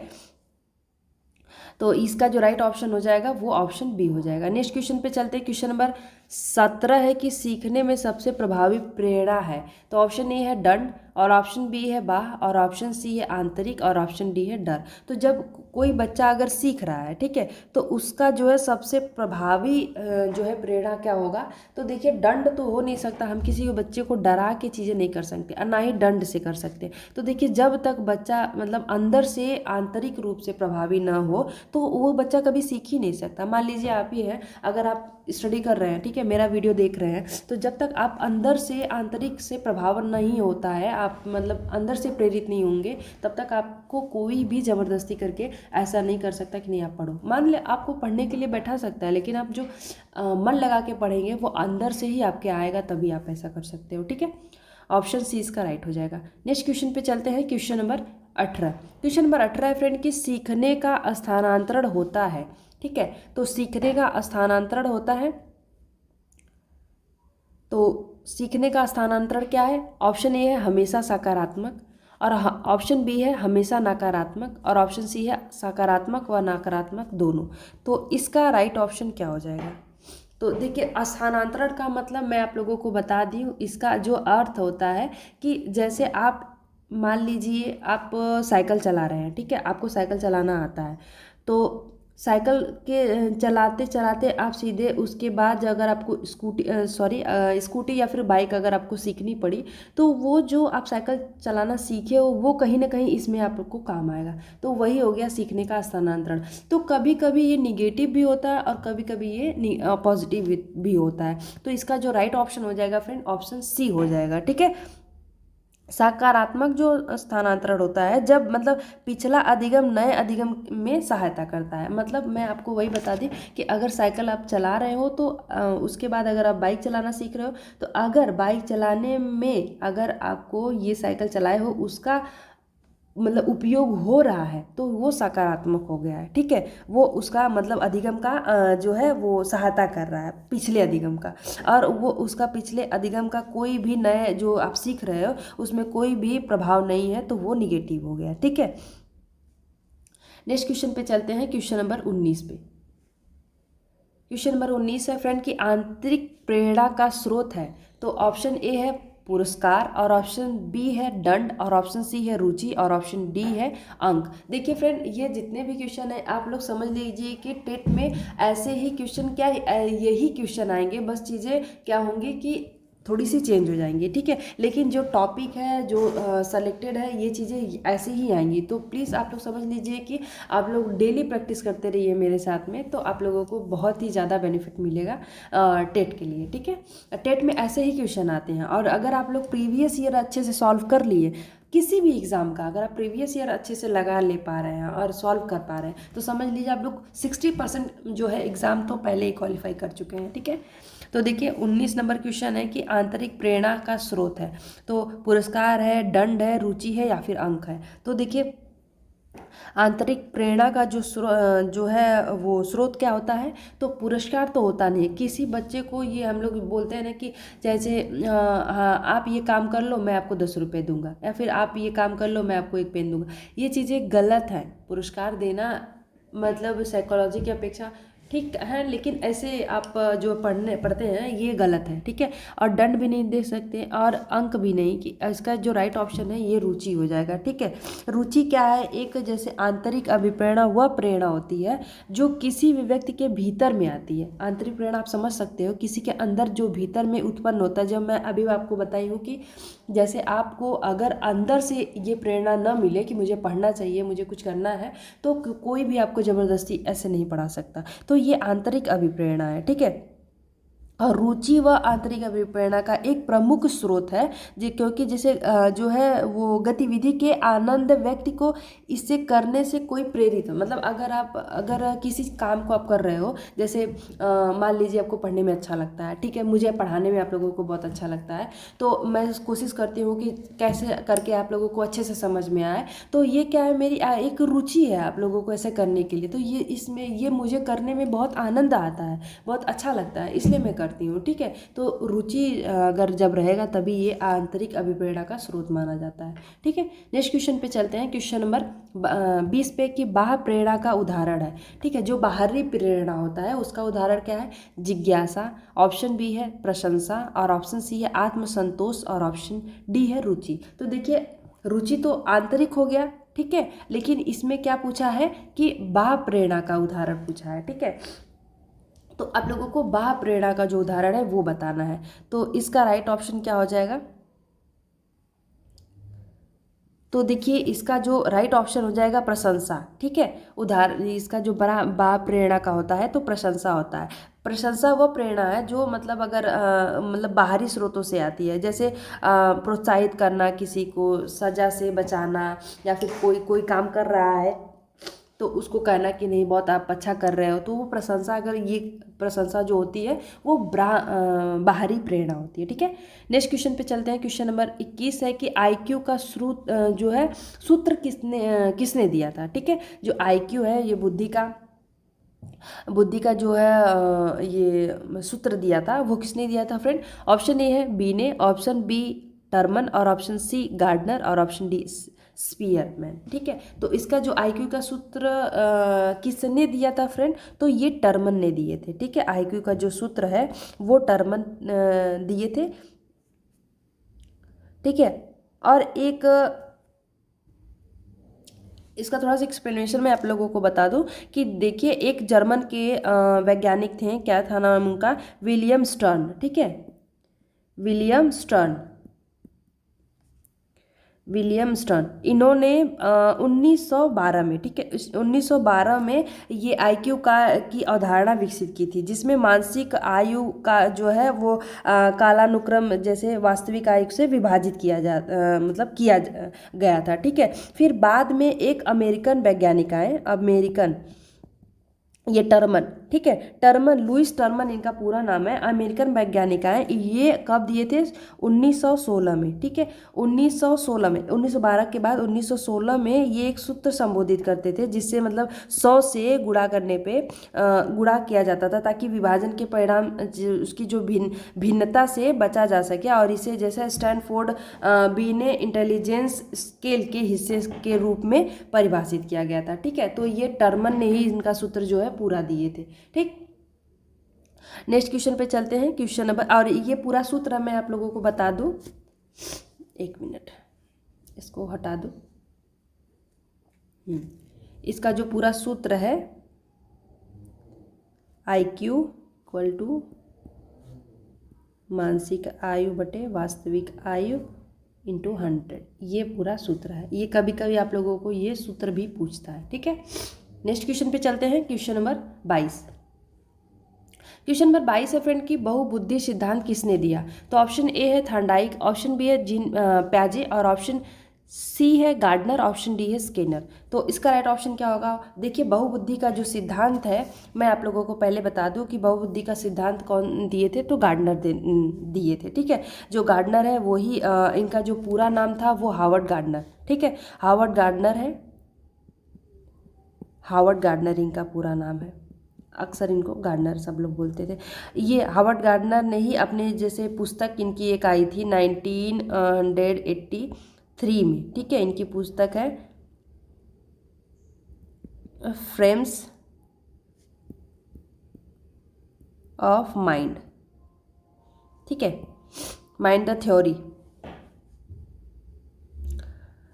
तो इसका जो राइट ऑप्शन हो जाएगा वो ऑप्शन बी हो जाएगा। नेक्स्ट क्वेश्चन पे चलते हैं। क्वेश्चन नंबर 17 है कि सीखने में सबसे प्रभावी प्रेरणा है। तो ऑप्शन ए है दंड, और ऑप्शन बी है बाह्य, और ऑप्शन सी है आंतरिक, और ऑप्शन डी है डर। तो जब कोई बच्चा अगर सीख रहा है, ठीक है, तो उसका जो है सबसे प्रभावी जो है प्रेरणा क्या होगा, तो देखिए दंड तो हो नहीं सकता, हम किसी को बच्चे को डरा के चीज़ें नहीं कर सकते, और ना ही दंड से कर सकते। तो देखिए जब तक बच्चा मतलब अंदर से आंतरिक रूप से प्रभावी ना हो, तो वो बच्चा कभी सीख ही नहीं सकता। मान लीजिए आप ही हैं, अगर आप स्टडी कर रहे हैं, ठीक है, मेरा वीडियो देख रहे हैं, तो जब तक आप अंदर से आंतरिक से प्रभावन नहीं होता है, आप मतलब अंदर से प्रेरित नहीं होंगे, तब तक आपको कोई भी ज़बरदस्ती करके ऐसा नहीं कर सकता कि नहीं आप पढ़ो। मान ले आपको पढ़ने के लिए बैठा सकता है, लेकिन आप जो मन लगा के पढ़ेंगे वो अंदर से ही आपके आएगा, तभी आप ऐसा कर सकते हो, ठीक है। ऑप्शन सी इसका राइट हो जाएगा। नेक्स्ट क्वेश्चन पे चलते हैं। Question number 18। क्वेश्चन नंबर 18 है फ्रेंड कि सीखने का स्थानांतरण होता है, ठीक है। तो सीखने का स्थानांतरण होता है, तो सीखने का स्थानांतरण क्या है, ऑप्शन ए है हमेशा सकारात्मक, और ऑप्शन बी है हमेशा नकारात्मक, और ऑप्शन सी है सकारात्मक व नकारात्मक दोनों। तो इसका राइट ऑप्शन क्या हो जाएगा, तो देखिए स्थानांतरण का मतलब मैं आप लोगों को बता दी हूँ। इसका जो अर्थ होता है कि जैसे आप मान लीजिए आप साइकिल चला रहे हैं, ठीक है, आपको साइकिल चलाना आता है, तो साइकिल के चलाते चलाते आप सीधे उसके बाद अगर आपको स्कूटी या फिर बाइक अगर आपको सीखनी पड़ी, तो वो जो आप साइकिल चलाना सीखे हो वो कहीं ना कहीं इसमें आपको काम आएगा। तो वही हो गया सीखने का स्थानांतरण। तो कभी कभी ये निगेटिव भी होता है और कभी कभी ये पॉजिटिव भी होता है। तो इसका जो राइट ऑप्शन हो जाएगा फ्रेंड ऑप्शन सी हो जाएगा, ठीक है। सकारात्मक जो स्थानांतरण होता है जब मतलब पिछला अधिगम नए अधिगम में सहायता करता है। मतलब मैं आपको वही बता दी कि अगर साइकिल आप चला रहे हो तो उसके बाद अगर आप बाइक चलाना सीख रहे हो, तो अगर बाइक चलाने में अगर आपको ये साइकिल चलाए हो उसका मतलब उपयोग हो रहा है, तो वो सकारात्मक हो गया है, ठीक है। वो उसका मतलब अधिगम का जो है वो सहायता कर रहा है पिछले अधिगम का, और वो उसका पिछले अधिगम का कोई भी नए जो आप सीख रहे हो उसमें कोई भी प्रभाव नहीं है, तो वो निगेटिव हो गया, ठीक है। नेक्स्ट क्वेश्चन पे चलते हैं। क्वेश्चन नंबर 19 पे। क्वेश्चन नंबर 19 है फ्रेंड कि आंतरिक प्रेरणा का स्रोत है। तो ऑप्शन ए है पुरस्कार, और ऑप्शन बी है दंड, और ऑप्शन सी है रुचि, और ऑप्शन डी है अंक। देखिए फ्रेंड, ये जितने भी क्वेश्चन है आप लोग समझ लीजिए कि टेट में ऐसे ही क्वेश्चन क्या यही क्वेश्चन आएंगे, बस चीज़ें क्या होंगी कि थोड़ी सी चेंज हो जाएंगी, ठीक है। लेकिन जो टॉपिक है, जो सेलेक्टेड है, ये चीज़ें ऐसे ही आएंगी। तो प्लीज़ आप लोग समझ लीजिए कि आप लोग डेली प्रैक्टिस करते रहिए मेरे साथ में, तो आप लोगों को बहुत ही ज़्यादा बेनिफिट मिलेगा टेट के लिए, ठीक है। टेट में ऐसे ही क्वेश्चन आते हैं, और अगर आप लोग प्रीवियस ईयर अच्छे से सॉल्व कर लिए किसी भी एग्ज़ाम का, अगर आप प्रीवियस ईयर अच्छे से लगा ले पा रहे हैं और सॉल्व कर पा रहे हैं, तो समझ लीजिए आप लोग 60% जो है एग्ज़ाम तो पहले ही क्वालिफाई कर चुके हैं, ठीक है। तो देखिए 19 नंबर क्वेश्चन है कि आंतरिक प्रेरणा का स्रोत है, तो पुरस्कार है, दंड है, रुचि है, या फिर अंक है। तो देखिए आंतरिक प्रेरणा का जो है वो स्रोत क्या होता है, तो पुरस्कार तो होता नहीं है। किसी बच्चे को ये हम लोग बोलते हैं ना कि जैसे हाँ आप ये काम कर लो मैं आपको 10 रुपये दूंगा, या फिर आप ये काम कर लो मैं आपको एक पेन दूंगा, ये चीज़ें गलत है। पुरस्कार देना मतलब साइकोलॉजी की अपेक्षा ठीक है, लेकिन ऐसे आप जो पढ़ते हैं ये गलत है, ठीक है। और दंड भी नहीं दे सकते और अंक भी नहीं, कि इसका जो राइट ऑप्शन है ये रुचि हो जाएगा, ठीक है। रुचि क्या है, एक जैसे आंतरिक अभिप्रेरणा वह प्रेरणा होती है जो किसी भी व्यक्ति के भीतर में आती है। आंतरिक प्रेरणा आप समझ सकते हो, किसी के अंदर जो भीतर में उत्पन्न होता है। जब मैं अभी आपको बताई हूँ कि जैसे आपको अगर अंदर से ये प्रेरणा न मिले कि मुझे पढ़ना चाहिए, मुझे कुछ करना है, तो कोई भी आपको ज़बरदस्ती ऐसे नहीं पढ़ा सकता। तो ये आंतरिक अभिप्रेरणा है, ठीक है। और रुचि व आंतरिक अभिप्रेरणा का एक प्रमुख स्रोत है, क्योंकि जैसे जो है वो गतिविधि के आनंद व्यक्ति को इससे करने से कोई प्रेरित हो। मतलब अगर किसी काम को आप कर रहे हो, जैसे मान लीजिए आपको पढ़ने में अच्छा लगता है, ठीक है, मुझे पढ़ाने में आप लोगों को बहुत अच्छा लगता है, तो मैं कोशिश करती हूँ कि कैसे करके आप लोगों को अच्छे से समझ में आए। तो ये क्या है, मेरी एक रुचि है आप लोगों को ऐसे करने के लिए। तो ये मुझे करने में बहुत आनंद आता है, बहुत अच्छा लगता है, इसलिए मैं करती हूँ, ठीक है। तो रुचि अगर जब रहेगा तभी ये आंतरिक अभिप्रेरणा का स्रोत माना जाता है, ठीक है। नेक्स्ट क्वेश्चन पे चलते हैं, क्वेश्चन नंबर 20 पे कि बाह्य प्रेरणा का उदाहरण है, ठीक है। जो बाहरी प्रेरणा होता है उसका उदाहरण क्या है, जिज्ञासा, ऑप्शन बी है प्रशंसा, और ऑप्शन सी है आत्मसंतोष, और ऑप्शन डी है रुचि। तो देखिए रुचि तो आंतरिक हो गया, ठीक है, लेकिन इसमें क्या पूछा है कि बाह्य प्रेरणा का उदाहरण पूछा है, ठीक है। तो आप लोगों को बाह्य प्रेरणा का जो उदाहरण है वो बताना है। तो इसका राइट ऑप्शन क्या हो जाएगा, तो देखिए इसका जो राइट ऑप्शन हो जाएगा प्रशंसा, ठीक है। उदाहरण इसका जो बड़ा बाह्य प्रेरणा का होता है तो प्रशंसा होता है। प्रशंसा वह प्रेरणा है जो मतलब अगर मतलब बाहरी स्रोतों से आती है, जैसे प्रोत्साहित करना, किसी को सजा से बचाना, या फिर कोई काम कर रहा है तो उसको कहना कि नहीं बहुत आप अच्छा कर रहे हो, तो वो प्रशंसा, अगर ये प्रशंसा जो होती है वो बाहरी प्रेरणा होती है, ठीक है। नेक्स्ट क्वेश्चन पे चलते हैं, क्वेश्चन नंबर 21 है कि आईक्यू का जो है सूत्र किसने दिया था, ठीक है। जो आईक्यू है ये बुद्धि का जो है ये सूत्र दिया था, वो किसने दिया था फ्रेंड। ऑप्शन ए है बी ने, ऑप्शन बी टर्मन, और ऑप्शन सी गार्डनर, और ऑप्शन डी स्पीयरमैन, ठीक है। तो इसका जो आईक्यू का सूत्र किसने दिया था फ्रेंड, तो ये टर्मन ने दिए थे, ठीक है। आईक्यू का जो सूत्र है वो टर्मन दिए थे, ठीक है। और एक इसका थोड़ा सा एक्सप्लेनेशन मैं आप लोगों को बता दूं कि देखिए एक जर्मन के वैज्ञानिक थे, क्या था नाम उनका, विलियम स्टर्न, ठीक है। विलियम स्टर्न, इन्होंने 1912 में, ठीक है, 1912 में ये आईक्यू की अवधारणा विकसित की थी, जिसमें मानसिक आयु का जो है वो कालानुक्रम जैसे वास्तविक आयु से विभाजित किया गया था, ठीक है। फिर बाद में एक अमेरिकन वैज्ञानिक आए, ये टर्मन, ठीक है, टर्मन, लुइस टर्मन इनका पूरा नाम है, अमेरिकन वैज्ञानिक है। ये कब दिए थे, 1916 में, ठीक है। 1916 में, 1912 के बाद 1916 में ये एक सूत्र संबोधित करते थे, जिससे मतलब 100 से गुणा करने पे गुणा किया जाता था, ताकि विभाजन के परिणाम उसकी जो भिन्नता से बचा जा सके। और इसे जैसे स्टैनफोर्ड बी ने इंटेलिजेंस स्केल के हिस्से के रूप में परिभाषित किया गया था, ठीक है। तो ये टर्मन ने ही इनका सूत्र जो है पूरा दिए थे, ठीक। नेक्स्ट क्वेश्चन पे चलते हैं, क्वेश्चन नंबर, और ये पूरा सूत्र मैं आप लोगों को बता दूं, एक मिनट, इसको हटा दो। इसका जो पूरा सूत्र है IQ इक्वल टू मानसिक आयु बटे वास्तविक आयु इंटू 100, ये पूरा सूत्र है। ये कभी कभी आप लोगों को ये सूत्र भी पूछता है, ठीक है। नेक्स्ट क्वेश्चन पे चलते हैं, क्वेश्चन नंबर 22। क्वेश्चन नंबर 22 है फ्रेंड कि बहुबुद्धि सिद्धांत किसने दिया? तो ऑप्शन ए है थॉर्नडाइक, ऑप्शन बी है जीन प्याजे, और ऑप्शन सी है गार्डनर, ऑप्शन डी है स्किनर। तो इसका राइट ऑप्शन क्या होगा? देखिए, बहुबुद्धि का जो सिद्धांत है, मैं आप लोगों को पहले बता दूं कि बहुबुद्धि का सिद्धांत कौन दिए थे, तो गार्डनर दिए थे, ठीक है। जो गार्डनर है वही इनका जो पूरा नाम था वो हावर्ड गार्डनर, ठीक है। हावर्ड गार्डनर है, हावर्ड गार्डनर इनका पूरा नाम है। अक्सर इनको गार्डनर सब लोग बोलते थे। ये हावर्ड गार्डनर ने ही अपने जैसे पुस्तक इनकी एक आई थी 1983 में, ठीक है। इनकी पुस्तक है फ्रेम्स ऑफ माइंड, ठीक है, माइंड द थ्योरी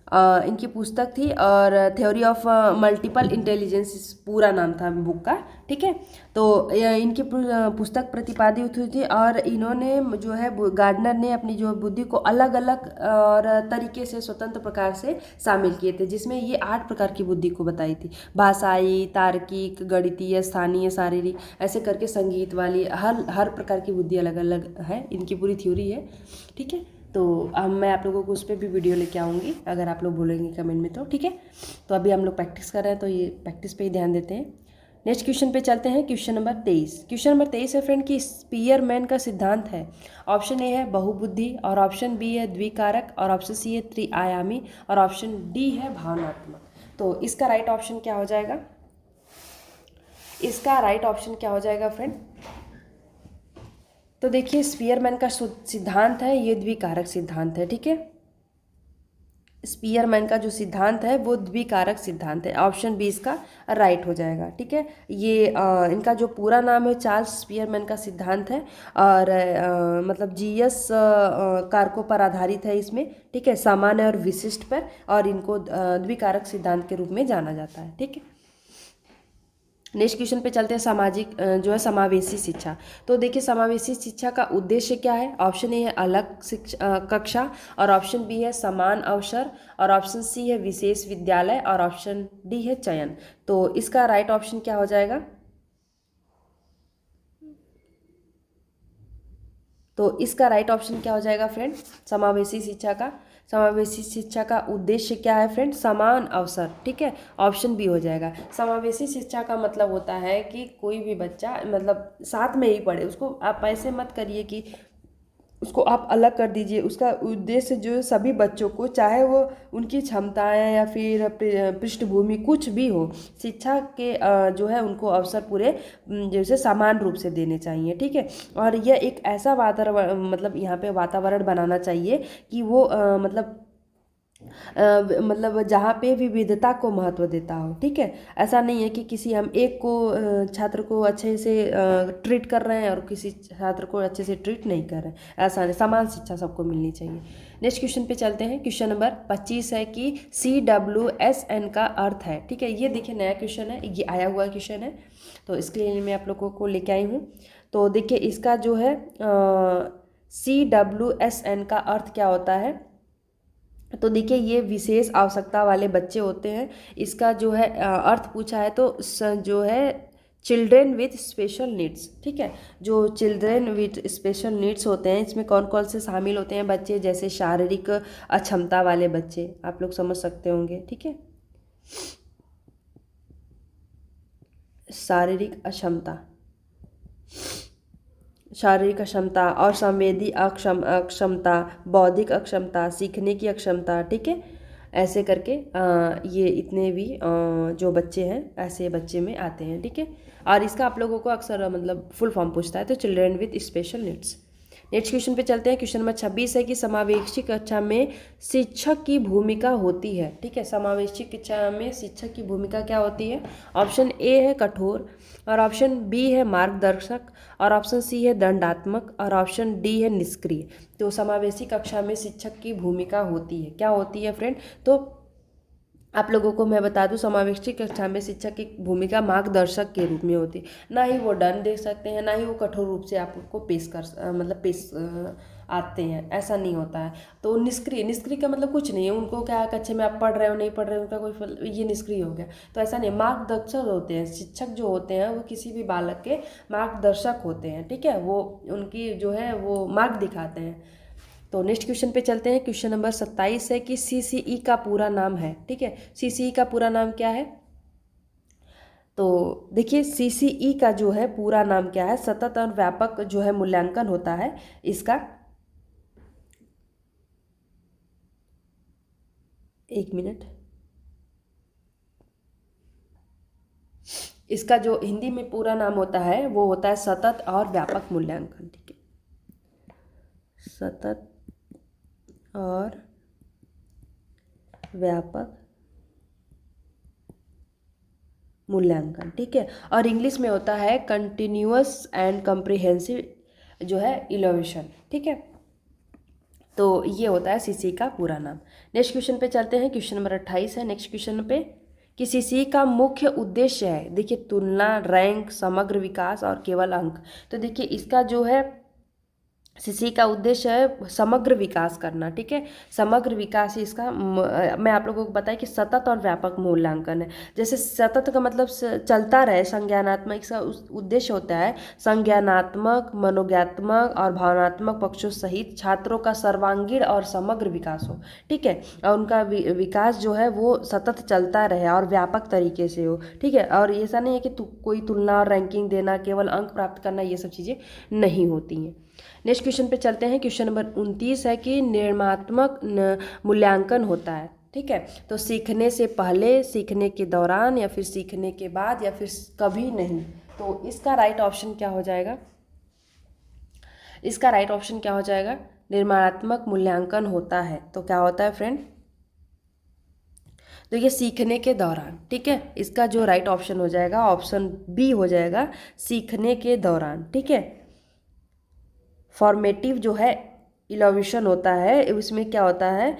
इनकी पुस्तक थी, और थ्योरी ऑफ मल्टीपल इंटेलिजेंस पूरा नाम था बुक का, ठीक है। तो इनकी पुस्तक प्रतिपादित हुई थी, और इन्होंने जो है गार्डनर ने अपनी जो बुद्धि को अलग अलग और तरीके से स्वतंत्र प्रकार से शामिल किए थे, जिसमें ये 8 प्रकार की बुद्धि को बताई थी। भाषाई, तार्किक, गणितीय, स्थानीय, शारीरिक, ऐसे करके संगीत वाली हर प्रकार की बुद्धि अलग अलग है, इनकी पूरी थ्योरी है, ठीक है। तो अब मैं आप लोगों को उस पर भी वीडियो लेके आऊँगी, अगर आप लोग बोलेंगे कमेंट में, तो ठीक है। तो अभी हम लोग प्रैक्टिस कर रहे हैं, तो ये प्रैक्टिस पे ही ध्यान देते हैं। नेक्स्ट क्वेश्चन पे चलते हैं, क्वेश्चन नंबर 23। क्वेश्चन नंबर 23 है फ्रेंड कि स्पीयरमैन का सिद्धांत है। ऑप्शन ए है बहुबुद्धि, और ऑप्शन बी है द्विकारक, और ऑप्शन सी है त्रिआयामी, और ऑप्शन डी है भावनात्मक। तो इसका राइट ऑप्शन क्या हो जाएगा? इसका राइट ऑप्शन क्या हो जाएगा फ्रेंड? तो देखिए, स्पीयरमैन का सिद्धांत है ये द्विकारक सिद्धांत है, ठीक है। स्पीयरमैन का जो सिद्धांत है वो द्विकारक सिद्धांत है, ऑप्शन बी इसका राइट हो जाएगा, ठीक है। ये इनका जो पूरा नाम है चार्ल्स स्पीयरमैन का सिद्धांत है, और मतलब जीएस कारकों पर आधारित है इसमें, ठीक है, सामान्य और विशिष्ट पर, और इनको द्विकारक सिद्धांत के रूप में जाना जाता है, ठीक है। नेक्स्ट क्वेश्चन पे चलते हैं, सामाजिक जो है समावेशी शिक्षा। तो देखिए, समावेशी शिक्षा का उद्देश्य क्या है? ऑप्शन ए है अलग शिक्षा कक्षा, और ऑप्शन बी है समान अवसर, और ऑप्शन सी है विशेष विद्यालय, और ऑप्शन डी है चयन। तो इसका राइट ऑप्शन क्या हो जाएगा? तो इसका राइट ऑप्शन क्या हो जाएगा फ्रेंड? समावेशी शिक्षा का उद्देश्य क्या है फ्रेंड? समान अवसर, ठीक है, ऑप्शन बी हो जाएगा। समावेशी शिक्षा का मतलब होता है कि कोई भी बच्चा मतलब साथ में ही पढ़े, उसको आप ऐसे मत करिए कि उसको आप अलग कर दीजिए। उसका उद्देश्य जो सभी बच्चों को, चाहे वो उनकी क्षमताएं या फिर पृष्ठभूमि कुछ भी हो, शिक्षा के जो है उनको अवसर पूरे जैसे समान रूप से देने चाहिए, ठीक है। और यह एक ऐसा वातावरण, मतलब यहाँ पे वातावरण बनाना चाहिए कि वो मतलब जहाँ पे विविधता को महत्व देता हो, ठीक है। ऐसा नहीं है कि किसी हम एक को छात्र को अच्छे से ट्रीट कर रहे हैं और किसी छात्र को अच्छे से ट्रीट नहीं कर रहे हैं, ऐसा नहीं, समान शिक्षा सबको मिलनी चाहिए। नेक्स्ट क्वेश्चन पे चलते हैं, क्वेश्चन नंबर 25 है कि CWSN का अर्थ है, ठीक है। ये देखिए नया क्वेश्चन है, ये आया हुआ क्वेश्चन है, तो इसके लिए मैं आप लोगों को लेके आई हूँ। तो देखिए, इसका जो है CWSN का अर्थ क्या होता है? तो देखिए, ये विशेष आवश्यकता वाले बच्चे होते हैं। इसका जो है अर्थ पूछा है तो जो है चिल्ड्रेन विथ स्पेशल नीड्स, ठीक है। जो चिल्ड्रेन विथ स्पेशल नीड्स होते हैं, इसमें कौन कौन से शामिल होते हैं बच्चे? जैसे शारीरिक अक्षमता वाले बच्चे, आप लोग समझ सकते होंगे, ठीक है। शारीरिक अक्षमता और संवेदी अक्षमता, बौद्धिक अक्षमता, सीखने की अक्षमता, ठीक है। ऐसे करके ये इतने भी जो बच्चे हैं ऐसे बच्चे में आते हैं, ठीक है। और इसका आप लोगों को अक्सर मतलब फुल फॉर्म पूछता है, तो children with special needs, next question पे चलते हैं। क्वेश्चन नंबर 26 है कि समावेशी कक्षा में शिक्षक की भूमिका होती है। ठीक है, समावेशी कक्षा में शिक्षक की भूमिका क्या होती है? ऑप्शन ए है कठोर, और ऑप्शन बी है मार्गदर्शक, और ऑप्शन सी है दंडात्मक, और ऑप्शन डी है निष्क्रिय। तो समावेशी कक्षा में शिक्षक की भूमिका होती है, क्या होती है फ्रेंड? तो आप लोगों को मैं बता दूं, समावेशी कक्षा में शिक्षक की भूमिका मार्गदर्शक के रूप में होती है। ना ही वो दंड दे सकते हैं, ना ही वो कठोर रूप से आपको पेश आते हैं, ऐसा नहीं होता है। तो निष्क्रिय, निष्क्रिय का मतलब कुछ नहीं है, उनको क्या कक्षा में आप पढ़ रहे हो नहीं पढ़ रहे हो उनका कोई ये निष्क्रिय हो गया। तो ऐसा नहीं, मार्गदर्शक होते हैं शिक्षक जो होते हैं, वो किसी भी बालक के मार्गदर्शक होते हैं। ठीक है, वो उनकी जो है वो मार्ग दिखाते हैं। तो नेक्स्ट क्वेश्चन पे चलते हैं। क्वेश्चन नंबर 27 है कि सीसीई का पूरा नाम है। ठीक है, सीसीई का पूरा नाम क्या है? तो देखिए, सीसीई का जो है पूरा नाम क्या है? सतत और व्यापक जो है मूल्यांकन होता है इसका। एक मिनट, इसका जो हिंदी में पूरा नाम होता है वो होता है सतत और व्यापक मूल्यांकन। ठीक है, सतत और व्यापक मूल्यांकन। ठीक है, और इंग्लिश में होता है कंटिन्यूअस एंड कम्प्रिहेंसिव जो है इवोल्यूशन। ठीक है, तो ये होता है सीसी का पूरा नाम। नेक्स्ट क्वेश्चन पे चलते हैं। क्वेश्चन नंबर 28 है। नेक्स्ट क्वेश्चन पे कि सीसी का मुख्य उद्देश्य है, देखिए, तुलना, रैंक, समग्र विकास और केवल अंक। तो देखिए, इसका जो है सीसी का उद्देश्य है समग्र विकास करना। ठीक है, समग्र विकास ही इसका मैं आप लोगों को बताया कि सतत और व्यापक मूल्यांकन है। जैसे सतत का मतलब चलता रहे, संज्ञानात्मक, इसका उद्देश्य होता है संज्ञानात्मक, मनोज्ञात्मक और भावनात्मक पक्षों सहित छात्रों का सर्वांगीण और समग्र विकास हो। ठीक है, और उनका विकास जो है वो सतत चलता रहे और व्यापक तरीके से हो। ठीक है, और ऐसा नहीं है कि कोई तुलना और रैंकिंग देना, केवल अंक प्राप्त करना, ये सब चीज़ें नहीं होती हैं। नेक्स्ट क्वेश्चन पे चलते हैं। क्वेश्चन नंबर 29 है कि निर्मात्मक मूल्यांकन होता है। ठीक है, तो सीखने से पहले, सीखने के दौरान, या फिर सीखने के बाद, या फिर कभी नहीं। तो इसका राइट ऑप्शन क्या हो जाएगा? इसका राइट ऑप्शन क्या हो जाएगा? निर्माणात्मक मूल्यांकन होता है। तो क्या होता है फ्रेंड? तो ये सीखने के दौरान। ठीक है, इसका जो राइट ऑप्शन हो जाएगा ऑप्शन बी हो जाएगा, सीखने के दौरान। ठीक है, फॉर्मेटिव जो है इवोल्यूशन होता है, उसमें क्या होता है,